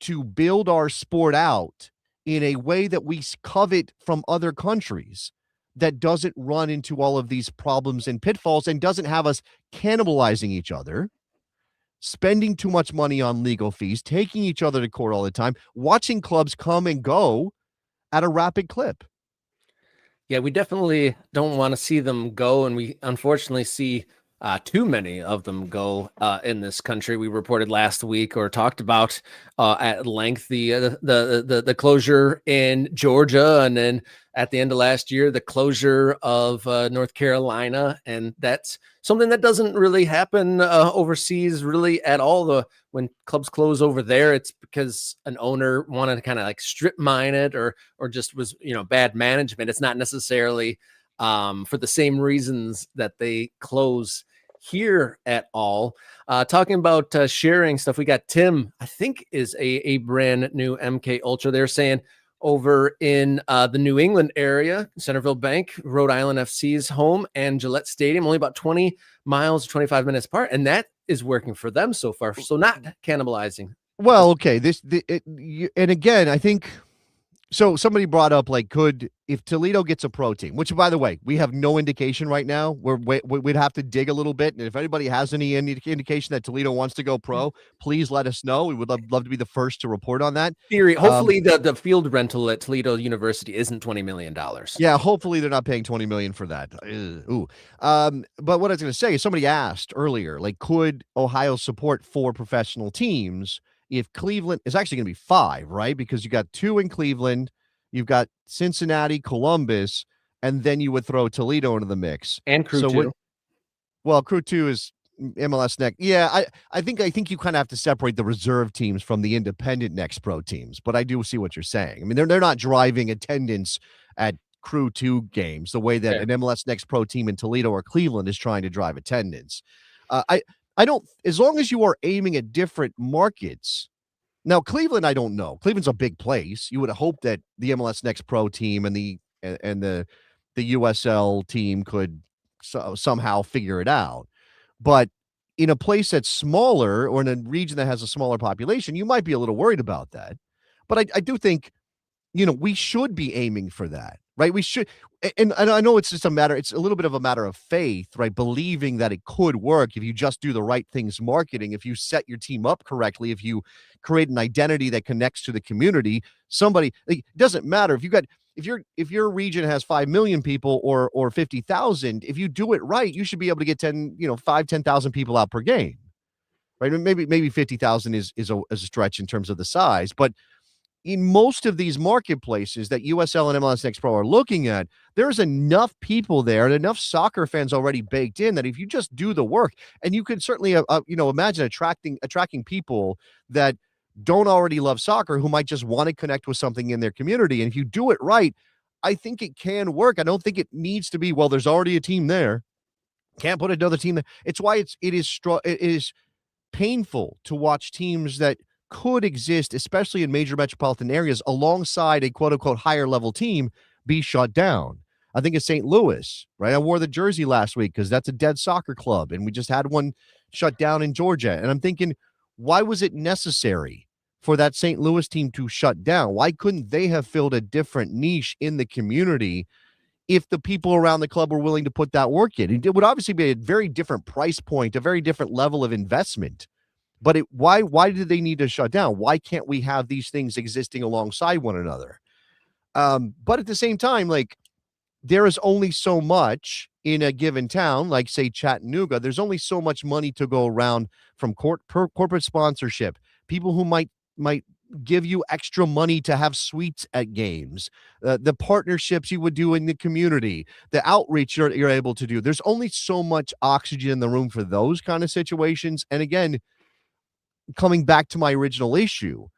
to build our sport out in a way that we covet from other countries, that doesn't run into all of these problems and pitfalls and doesn't have us cannibalizing each other, spending too much money on legal fees, taking each other to court all the time, watching clubs come and go at a rapid clip. Yeah, we definitely don't want to see them go, and we unfortunately see too many of them go in this country. We reported last week, or talked about at length, the closure in Georgia, and then at the end of last year, the closure of North Carolina, and that's something that doesn't really happen overseas really at all. When clubs close over there, it's because an owner wanted to kind of like strip mine it, or just was bad management. It's not necessarily for the same reasons that they close here at all. Talking about sharing stuff, we got Tim, I think is a brand new MK Ultra. They're saying over in the New England area, Centerville Bank, Rhode Island FC's home, and Gillette Stadium, only about 20 miles, 25 minutes apart. And that is working for them so far. So not cannibalizing. Well, okay. And again, I think so. Somebody brought up, like, if Toledo gets a pro team, which, by the way, we have no indication right now. We'd have to dig a little bit. And if anybody has any indication that Toledo wants to go pro, please let us know. We would love to be the first to report on that. Theory. Hopefully the field rental at Toledo University isn't $20 million. Yeah, hopefully they're not paying $20 million for that. Ooh. But what I was going to say is, somebody asked earlier, like, could Ohio support 4 professional teams if Cleveland is actually going to be 5, right? Because you got 2 in Cleveland, you've got Cincinnati, Columbus, and then you would throw Toledo into the mix. And Crew 2. Well, Crew 2 is MLS Next. Yeah, I think you kind of have to separate the reserve teams from the independent Next Pro teams, but I do see what you're saying. I mean, they're not driving attendance at Crew 2 games the way that an MLS Next Pro team in Toledo or Cleveland is trying to drive attendance. I don't, as long as you are aiming at different markets. Now, Cleveland, I don't know. Cleveland's a big place. You would hope that the MLS Next Pro team and the USL team could somehow figure it out. But in a place that's smaller, or in a region that has a smaller population, you might be a little worried about that. But I do think, we should be aiming for that, right? We should. And I know it's a little bit of a matter of faith, right? Believing that it could work if you just do the right things marketing, if you set your team up correctly, if you create an identity that connects to the community. It doesn't matter if your region has 5 million people or 50,000, if you do it right, you should be able to get 10,000 people out per game, right? Maybe 50,000 is a stretch in terms of the size, but in most of these marketplaces that USL and MLS Next Pro are looking at, there's enough people there and enough soccer fans already baked in that if you just do the work, and you can certainly, imagine attracting people that don't already love soccer, who might just want to connect with something in their community. And if you do it right, I think it can work. I don't think it needs to be, well, there's already a team there, can't put another team there. It's why it is painful to watch teams that could exist, especially in major metropolitan areas, alongside a quote unquote higher level team, be shut down. I think it's St. Louis, right? I wore the jersey last week because that's a dead soccer club, and we just had one shut down in Georgia. And I'm thinking, why was it necessary for that St. Louis team to shut down? Why couldn't they have filled a different niche in the community if the people around the club were willing to put that work in? It would obviously be a very different price point, a very different level of investment But why do they need to shut down? Why can't we have these things existing alongside one another? But at the same time, like, there is only so much in a given town, like say Chattanooga. There's only so much money to go around from corporate sponsorship, people who might give you extra money to have suites at games, the partnerships you would do in the community, the outreach you're able to do. There's only so much oxygen in the room for those kind of situations. And again, coming back to my original issue,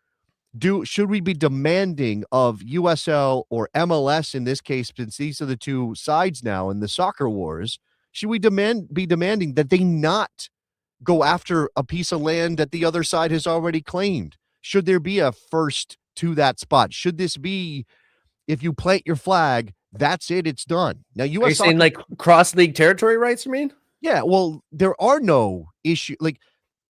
should we be demanding of USL or MLS in this case, since these are the two sides now in the soccer wars, should we be demanding that they not go after a piece of land that the other side has already claimed? Should there be a first to that spot? Should this be, if you plant your flag, that's it, it's done? Now, Are you US saying soccer, like cross league territory rights, you mean? yeah, well, there are no issue like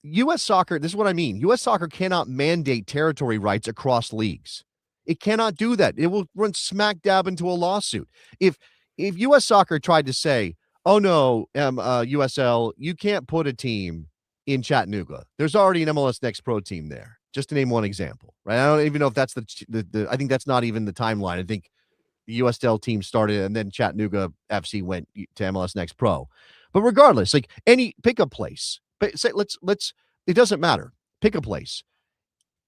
US soccer, this is what I mean. US soccer cannot mandate territory rights across leagues. It cannot do that. It will run smack dab into a lawsuit. If US soccer tried to say, "Oh no, USL, you can't put a team in Chattanooga. There's already an MLS Next Pro team there." Just to name one example, right? I don't even know if that's the I think that's not even the timeline. I think the USL team started and then Chattanooga FC went to MLS Next Pro. But regardless, like, pick a place. But say let's it doesn't matter. Pick a place.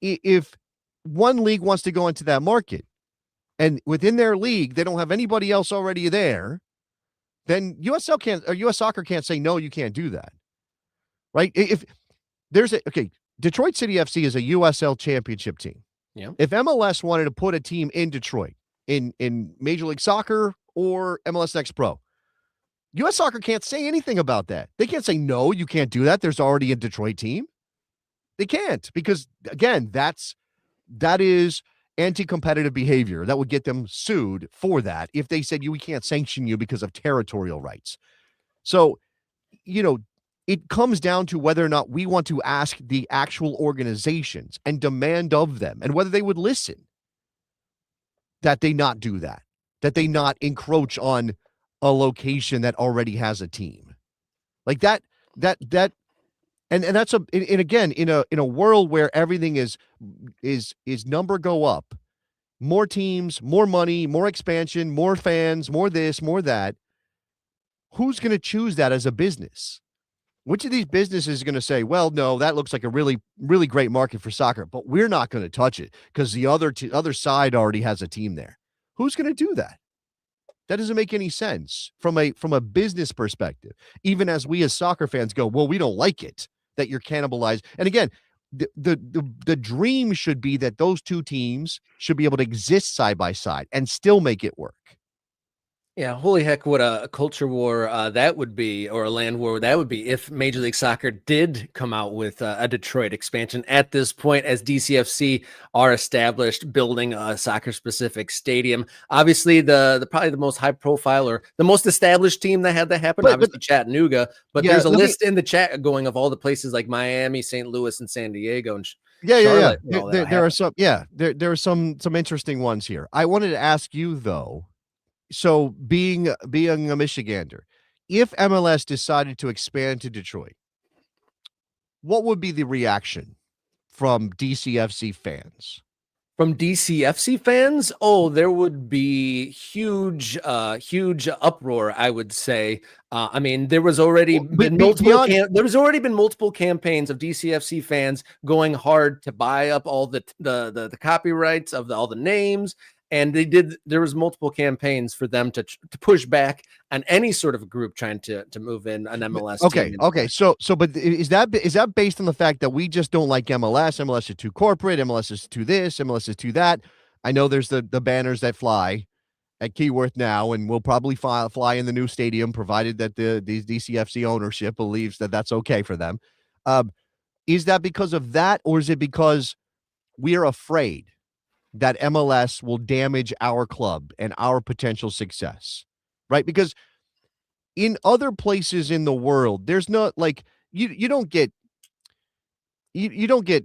If one league wants to go into that market and within their league they don't have anybody else already there, then USL can't, or US soccer can't say no, you can't do that. Right? If there's Detroit City FC is a USL championship team. Yeah. If MLS wanted to put a team in Detroit in Major League Soccer or MLS Next Pro, US Soccer can't say anything about that. They can't say, no, you can't do that. There's already a Detroit team. They can't, because again, that is anti-competitive behavior. That would get them sued for that if they said, we can't sanction you because of territorial rights. So, it comes down to whether or not we want to ask the actual organizations and demand of them, and whether they would listen, that they not do that they not encroach on a location that already has a team like that. And that's and again, in a world where everything is number go up, more teams, more money, more expansion, more fans, more this, more that. Who's going to choose that as a business? Which of these businesses is going to say, well, no, that looks like a really, really great market for soccer, but we're not going to touch it because the other side already has a team there? Who's going to do that? That doesn't make any sense from a business perspective. Even as we as soccer fans go, well, we don't like it that you're cannibalized. And again, the dream should be that those two teams should be able to exist side by side and still make it work. Yeah, holy heck, what a culture war that would be, or a land war that would be, if Major League Soccer did come out with a Detroit expansion at this point, as DCFC are established, building a soccer-specific stadium. Obviously, the probably the most high-profile or the most established team that had that happen, obviously Chattanooga, but there's a list in the chat going of all the places like Miami, St. Louis, and San Diego, and Charlotte. There are some interesting ones here. I wanted to ask you, though. So being a Michigander, if MLS decided to expand to Detroit, what would be the reaction from DCFC fans? From DCFC fans? Oh, there would be huge uproar, I would say. I mean, there was already been multiple campaigns of DCFC fans going hard to buy up all the copyrights of all the names. And there was multiple campaigns for them to push back on any sort of group trying to move in an MLS team. Okay. So, but is that based on the fact that we just don't like MLS? MLS is too corporate. MLS is too this. MLS is too that. I know there's the banners that fly at Keyworth now, and will probably fly in the new stadium, provided that the DCFC ownership believes that that's okay for them. Is that because of that, or is it because we are afraid that MLS will damage our club and our potential success, right? Because in other places in the world, there's not like you don't get you don't get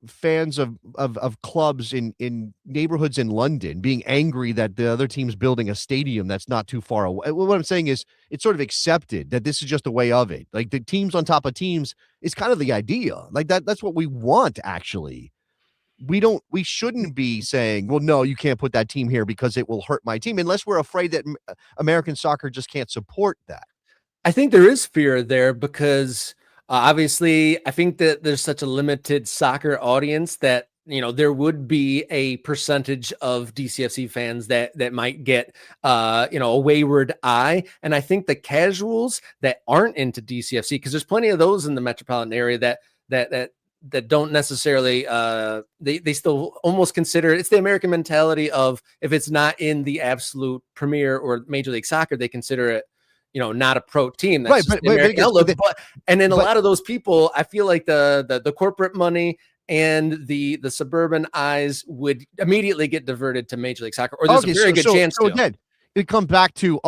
fans of clubs in neighborhoods in London being angry that the other team's building a stadium that's not too far away. What I'm saying is it's sort of accepted that this is just a way of it. Like the teams on top of teams is kind of the idea. Like that's what we want actually. We shouldn't be saying, well, no, you can't put that team here because it will hurt my team unless we're afraid that American soccer just can't support that. I think there is fear there because obviously I think that there's such a limited soccer audience that there would be a percentage of DCFC fans that might get a wayward eye, and I think the casuals that aren't into DCFC, because there's plenty of those in the metropolitan area that don't necessarily they still almost consider it's the American mentality of if it's not in the absolute premier or Major League Soccer, they consider it not a pro team. That's right, and then a lot of those people, I feel like the corporate money and the suburban eyes would immediately get diverted to Major League Soccer, or there's a very good chance to. Again, it comes back to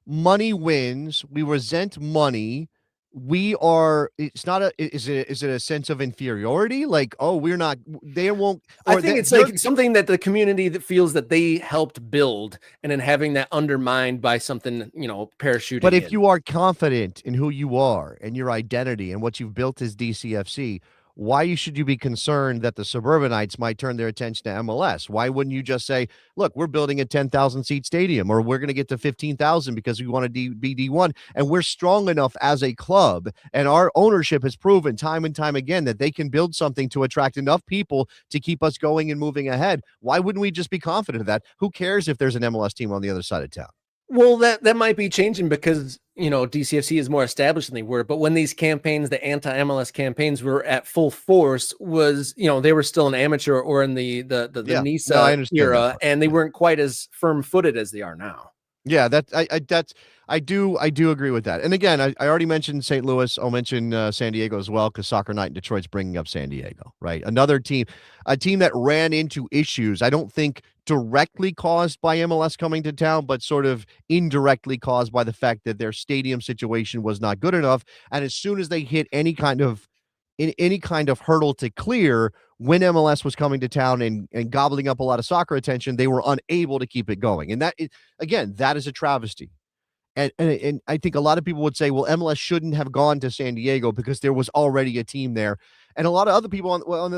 money wins. We resent money. It's not is it a sense of inferiority? Like, we're not, they won't. I think it's like something that the community that feels that they helped build and then having that undermined by something, parachuting. But if you are confident in who you are and your identity and what you've built as DCFC, why should you be concerned that the suburbanites might turn their attention to MLS? Why wouldn't you just say, look, we're building a 10,000 seat stadium, or we're going to get to 15,000 because we want to be D1, and we're strong enough as a club, and our ownership has proven time and time again that they can build something to attract enough people to keep us going and moving ahead. Why wouldn't we just be confident of that? Who cares if there's an MLS team on the other side of town? Well, that might be changing because, DCFC is more established than they were. But when these campaigns, the anti-MLS campaigns were at full force, was, they were still an amateur or in the NISA era, and they weren't quite as firm-footed as they are now. Yeah, I do agree with that. And again, I already mentioned St. Louis. I'll mention San Diego as well, because Soccer Night in Detroit's bringing up San Diego, right? Another team, a team that ran into issues, I don't think directly caused by MLS coming to town, but sort of indirectly caused by the fact that their stadium situation was not good enough. And as soon as they hit any kind of hurdle to clear, when MLS was coming to town and gobbling up a lot of soccer attention, they were unable to keep it going. And that is a travesty. And I think a lot of people would say, well, MLS shouldn't have gone to San Diego because there was already a team there. And a lot of other people a lot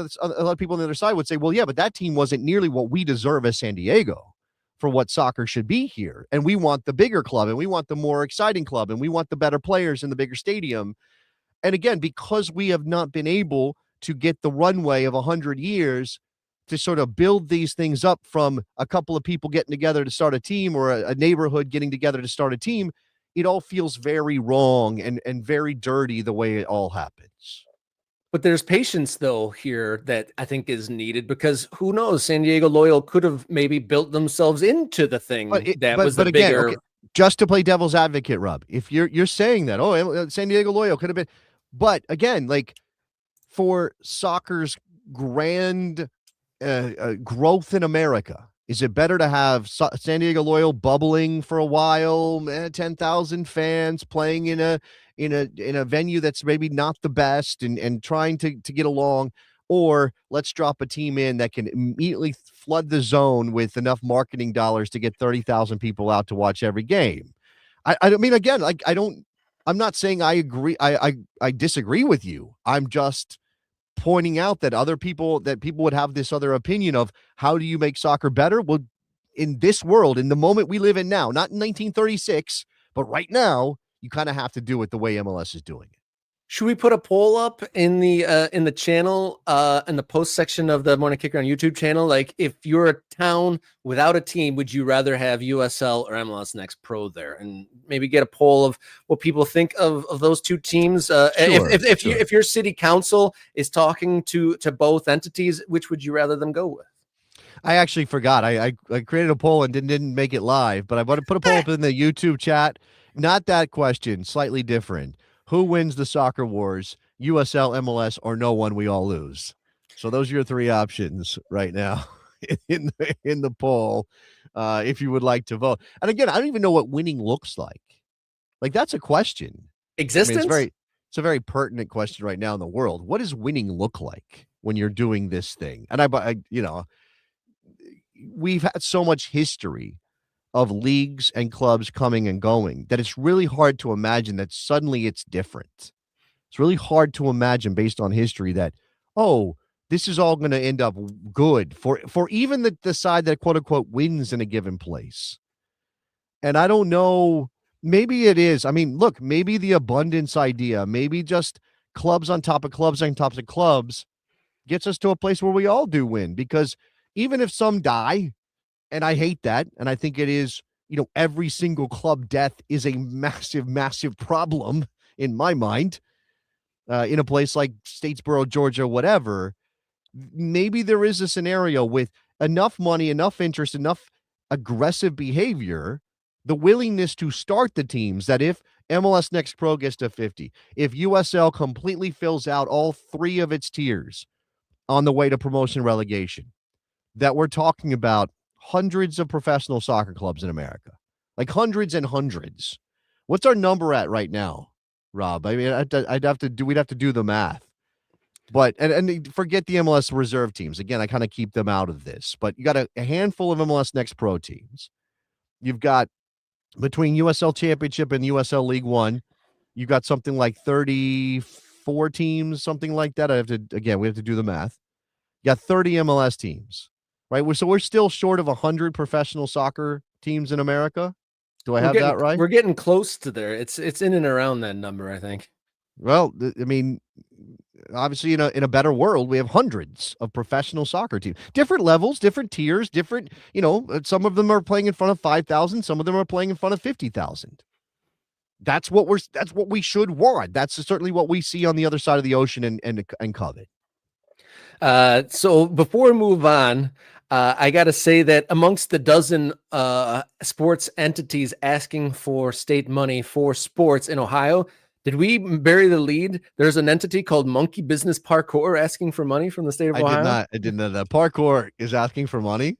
of people on the other side would say, well, yeah, but that team wasn't nearly what we deserve as San Diego for what soccer should be here. And we want the bigger club, and we want the more exciting club, and we want the better players in the bigger stadium. And again, because we have not been able to get the runway of 100 years to sort of build these things up from a couple of people getting together to start a team, or a neighborhood getting together to start a team, it all feels very wrong and very dirty the way it all happens. But there's patience, though, here that I think is needed, because who knows, San Diego Loyal could have maybe built themselves into the thing bigger. Okay, just to play devil's advocate, Rob, if you're saying that, San Diego Loyal could have been, but again, like for soccer's grand growth in America, is it better to have San Diego Loyal bubbling for a while, 10,000 fans playing in a venue that's maybe not the best and trying to get along, or let's drop a team in that can immediately flood the zone with enough marketing dollars to get 30,000 people out to watch every game? I mean, again, like I'm not saying I agree. I disagree with you. I'm just pointing out that people would have this other opinion of how do you make soccer better? Well, in this world, in the moment we live in now, not in 1936, but right now, you kind of have to do it the way MLS is doing it. Should we put a poll up in the channel, in the post section of the Morning Kickaround YouTube channel? Like, if you're a town without a team, would you rather have USL or MLS Next Pro there? And maybe get a poll of what people think of those two teams. If your city council is talking to both entities, which would you rather them go with? I actually forgot. I created a poll and didn't make it live, but I want to put a poll up in the YouTube chat. Not that question, slightly different. Who wins the soccer wars, USL, MLS, or no one, we all lose? So those are your three options right now in the poll, if you would like to vote. And again, I don't even know what winning looks like. Like, that's a question. Existence? I mean, it's a very pertinent question right now in the world. What does winning look like when you're doing this thing? And we've had so much history of leagues and clubs coming and going that it's really hard to imagine that suddenly it's different. It's really hard to imagine based on history that, oh, this is all going to end up good for even the side that quote unquote wins in a given place. And I don't know, maybe it is. I mean, look, maybe the abundance idea, maybe just clubs on top of clubs on top of clubs gets us to a place where we all do win, because even if some die, and I hate that, and I think it is, every single club death is a massive, massive problem in my mind, in a place like Statesboro, Georgia, whatever. Maybe there is a scenario with enough money, enough interest, enough aggressive behavior, the willingness to start the teams, that if MLS Next Pro gets to 50, if USL completely fills out all 3 of its tiers on the way to promotion relegation, that we're talking about hundreds of professional soccer clubs in America, like hundreds and hundreds. What's our number at right now, Rob? I mean, we'd have to do the math. But and forget the MLS reserve teams. Again, I kind of keep them out of this. But you got a handful of MLS Next Pro teams. You've got, between USL Championship and USL League One, you've got something like 34 teams, something like that. We have to do the math. You got 30 MLS teams, right? So we're still short of 100 professional soccer teams in America. Do I have that right? We're getting close to there. It's in and around that number, I think. Well, I mean, obviously in a better world, we have hundreds of professional soccer teams, different levels, different tiers, different, some of them are playing in front of 5,000. Some of them are playing in front of 50,000. That's what we should want. That's certainly what we see on the other side of the ocean and covet. So before we move on, I got to say that amongst the dozen sports entities asking for state money for sports in Ohio, did we bury the lead? There's an entity called Monkey Business Parkour asking for money from the state of Ohio. I didn't know that. Parkour is asking for money.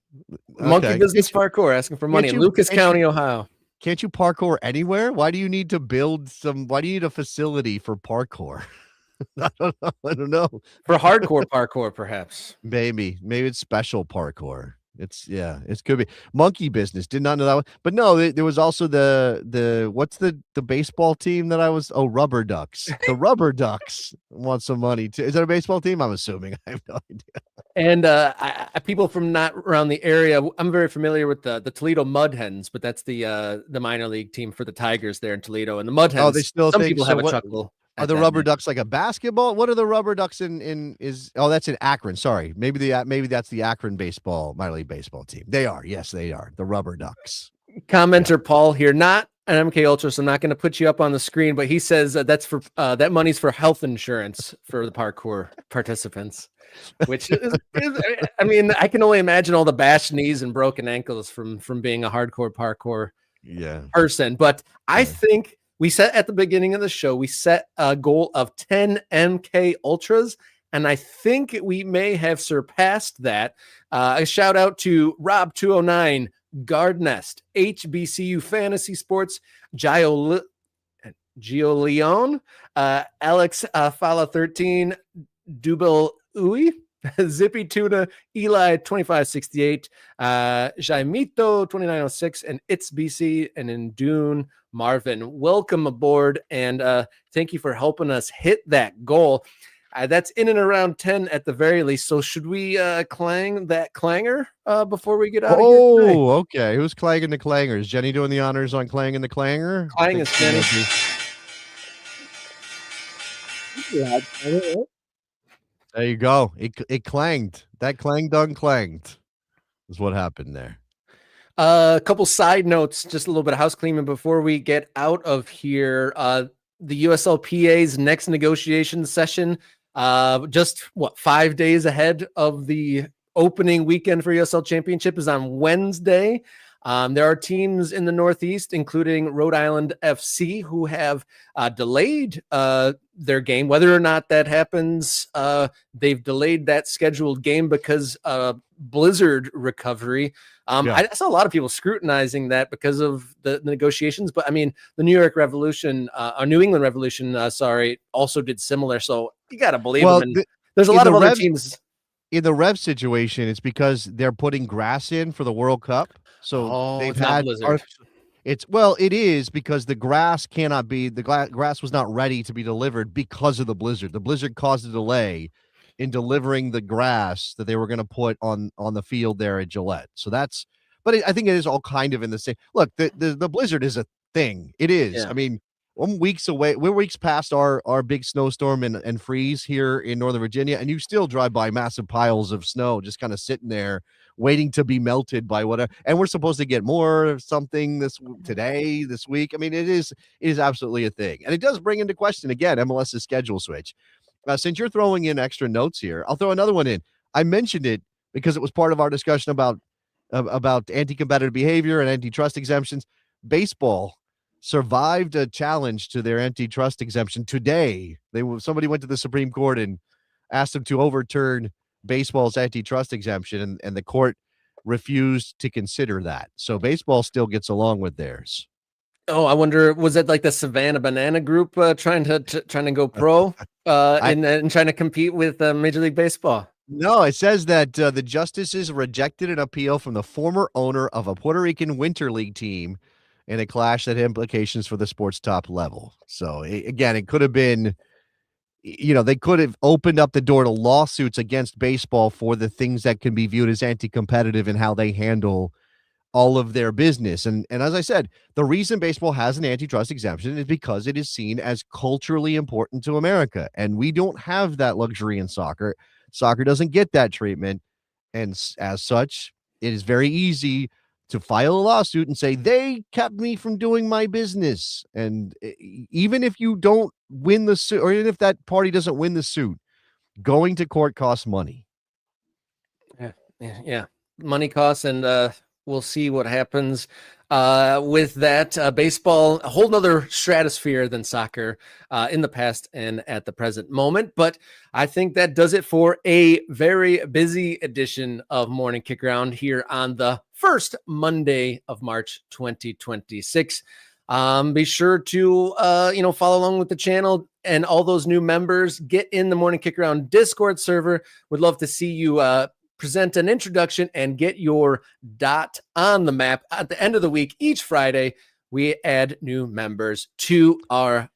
Monkey Business Parkour asking for money in Lucas County, Ohio. Can't you parkour anywhere? Why do you need to why do you need a facility for parkour? I don't know. For hardcore parkour, perhaps. Maybe it's special parkour. It could be Monkey Business. Did not know that one. But no, there was also what's the baseball team that Rubber Ducks. The Rubber Ducks want some money too. Is that a baseball team? I'm assuming. I have no idea. And people from not around the area, I'm very familiar with the Toledo Mud Hens, but that's the minor league team for the Tigers there in Toledo. And the Mud Hens, they still some people have a chuckle. Are the Rubber Ducks like a basketball? What are the Rubber Ducks that's in Akron. Sorry. Maybe that's the Akron minor league baseball team. They are. Yes, they are. The Rubber Ducks. Commenter Paul here, not an MK Ultra, so I'm not going to put you up on the screen, but he says that's for that money's for health insurance for the parkour participants, which is I mean, I can only imagine all the bashed knees and broken ankles from being a hardcore parkour person. But I think we set at the beginning of the show, we set a goal of 10 MK Ultras, and I think we may have surpassed that. A shout out to Rob209, Guardnest, HBCU Fantasy Sports, Gio Leon, Alex Fala13, Dubil Ui, Zippy Tuna, Eli 2568, Jaimito 2906, and It's BC, and in Dune Marvin. Welcome aboard, and thank you for helping us hit that goal. That's in and around 10 at the very least. So should we clang that clanger before we get out of here today? Oh, okay. Who's clanging the clanger? Is Jenny doing the honors on clanging the clanger? Clang is Jenny. There you go. It clanged. That clanged is what happened there. A couple side notes, just a little bit of house cleaning before we get out of here. The USLPA's next negotiation session, just 5 days ahead of the opening weekend for USL Championship, is on Wednesday. There are teams in the Northeast, including Rhode Island FC, who have delayed their game. Whether or not that happens, they've delayed that scheduled game because blizzard recovery. I saw a lot of people scrutinizing that because of the negotiations, but I mean, the New York Revolution, or New England Revolution, also did similar. So you got to believe them. And there's a lot of other teams. In the Rev situation, it's because they're putting grass in for the World Cup. So they've had it is because the grass cannot be grass was not ready to be delivered because of the blizzard. The blizzard caused a delay in delivering the grass that they were going to put on the field there at Gillette. So I think it is all kind of in the same. Look, the blizzard is a thing. It is. Yeah. I mean, we're weeks past our big snowstorm and freeze here in Northern Virginia, and you still drive by massive piles of snow just kind of sitting there waiting to be melted by whatever. And we're supposed to get more of something this week. I mean, it is absolutely a thing. And it does bring into question again MLS's schedule switch. Since you're throwing in extra notes here, I'll throw another one in. I mentioned it because it was part of our discussion about anti-competitive behavior and antitrust exemptions. Baseball survived a challenge to their antitrust exemption today. Somebody went to the Supreme Court and asked them to overturn baseball's antitrust exemption, and the court refused to consider that. So baseball still gets along with theirs. Oh, I wonder, was it like the Savannah Banana Group trying to go pro and trying to compete with Major League Baseball? No, it says that the justices rejected an appeal from the former owner of a Puerto Rican Winter League team in a clash that had implications for the sport's top level. So again, it could have been, they could have opened up the door to lawsuits against baseball for the things that can be viewed as anti-competitive and how they handle all of their business. And as I said, the reason baseball has an antitrust exemption is because it is seen as culturally important to America. And we don't have that luxury in soccer. Soccer doesn't get that treatment. And as such, it is very easy to file a lawsuit and say they kept me from doing my business. And even if you don't win the suit, or even if that party doesn't win the suit, going to court costs money. Yeah. Money costs, and we'll see what happens with that. Baseball, a whole nother stratosphere than soccer in the past and at the present moment. But I think that does it for a very busy edition of Morning Kickaround here on the first Monday of March 2026. Be sure to follow along with the channel and all those new members. Get in the Morning Kickaround Discord server. Would love to see you present an introduction and get your dot on the map. At the end of the week, each Friday, we add new members to our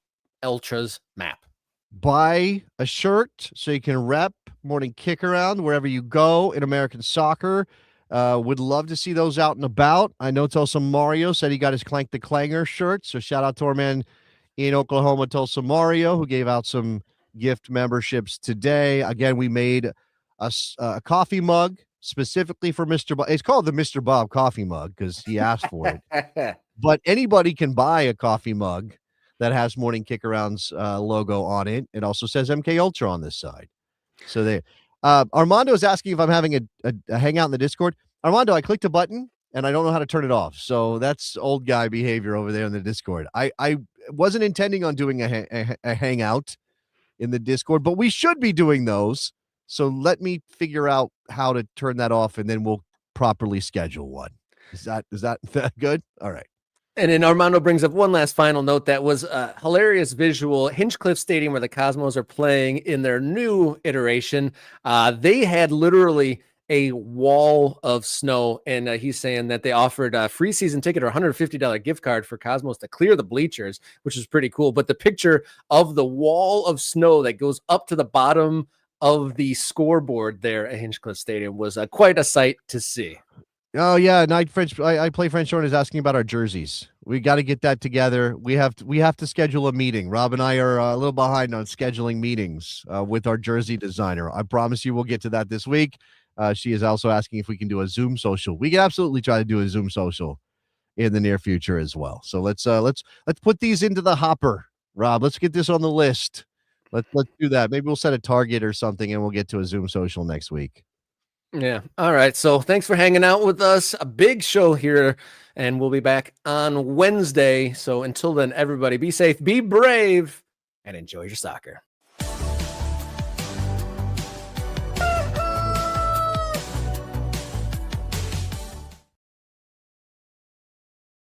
Ultras map. Buy a shirt so you can rep Morning Kickaround wherever you go in American soccer. Would love to see those out and about. I know Tulsa Mario said he got his Clank the Clanger shirt, so shout out to our man in Oklahoma, Tulsa Mario, who gave out some gift memberships today. Again, we made a coffee mug specifically for Mr. Bob. It's called the Mr. Bob coffee mug because he asked for it. But anybody can buy a coffee mug that has Morning Kickaround's logo on it. It also says MK Ultra on this side. So they Armando is asking if I'm having a hangout in the Discord. Armando, I clicked a button and I don't know how to turn it off. So that's old guy behavior over there in the Discord. I wasn't intending on doing a hangout in the Discord, but we should be doing those. So let me figure out how to turn that off, and then we'll properly schedule one. Is that good? All right. And then Armando brings up one last final note. That was a hilarious visual. Hinchcliffe Stadium, where the Cosmos are playing in their new iteration. They had literally a wall of snow, and he's saying that they offered a free season ticket or $150 gift card for Cosmos to clear the bleachers, which is pretty cool. But the picture of the wall of snow that goes up to the bottom of the scoreboard there at Hinchcliffe Stadium was quite a sight to see. Oh yeah, Night French. I play French Short is asking about our jerseys. We got to get that together. We have to schedule a meeting. Rob and I are a little behind on scheduling meetings with our jersey designer. I promise you, we'll get to that this week. She is also asking if we can do a Zoom social. We can absolutely try to do a Zoom social in the near future as well. So let's put these into the hopper, Rob. Let's get this on the list. Let's do that. Maybe we'll set a target or something, and we'll get to a Zoom social next week. Yeah. All right. So thanks for hanging out with us. A big show here, and we'll be back on Wednesday. So until then, everybody be safe, be brave, and enjoy your soccer.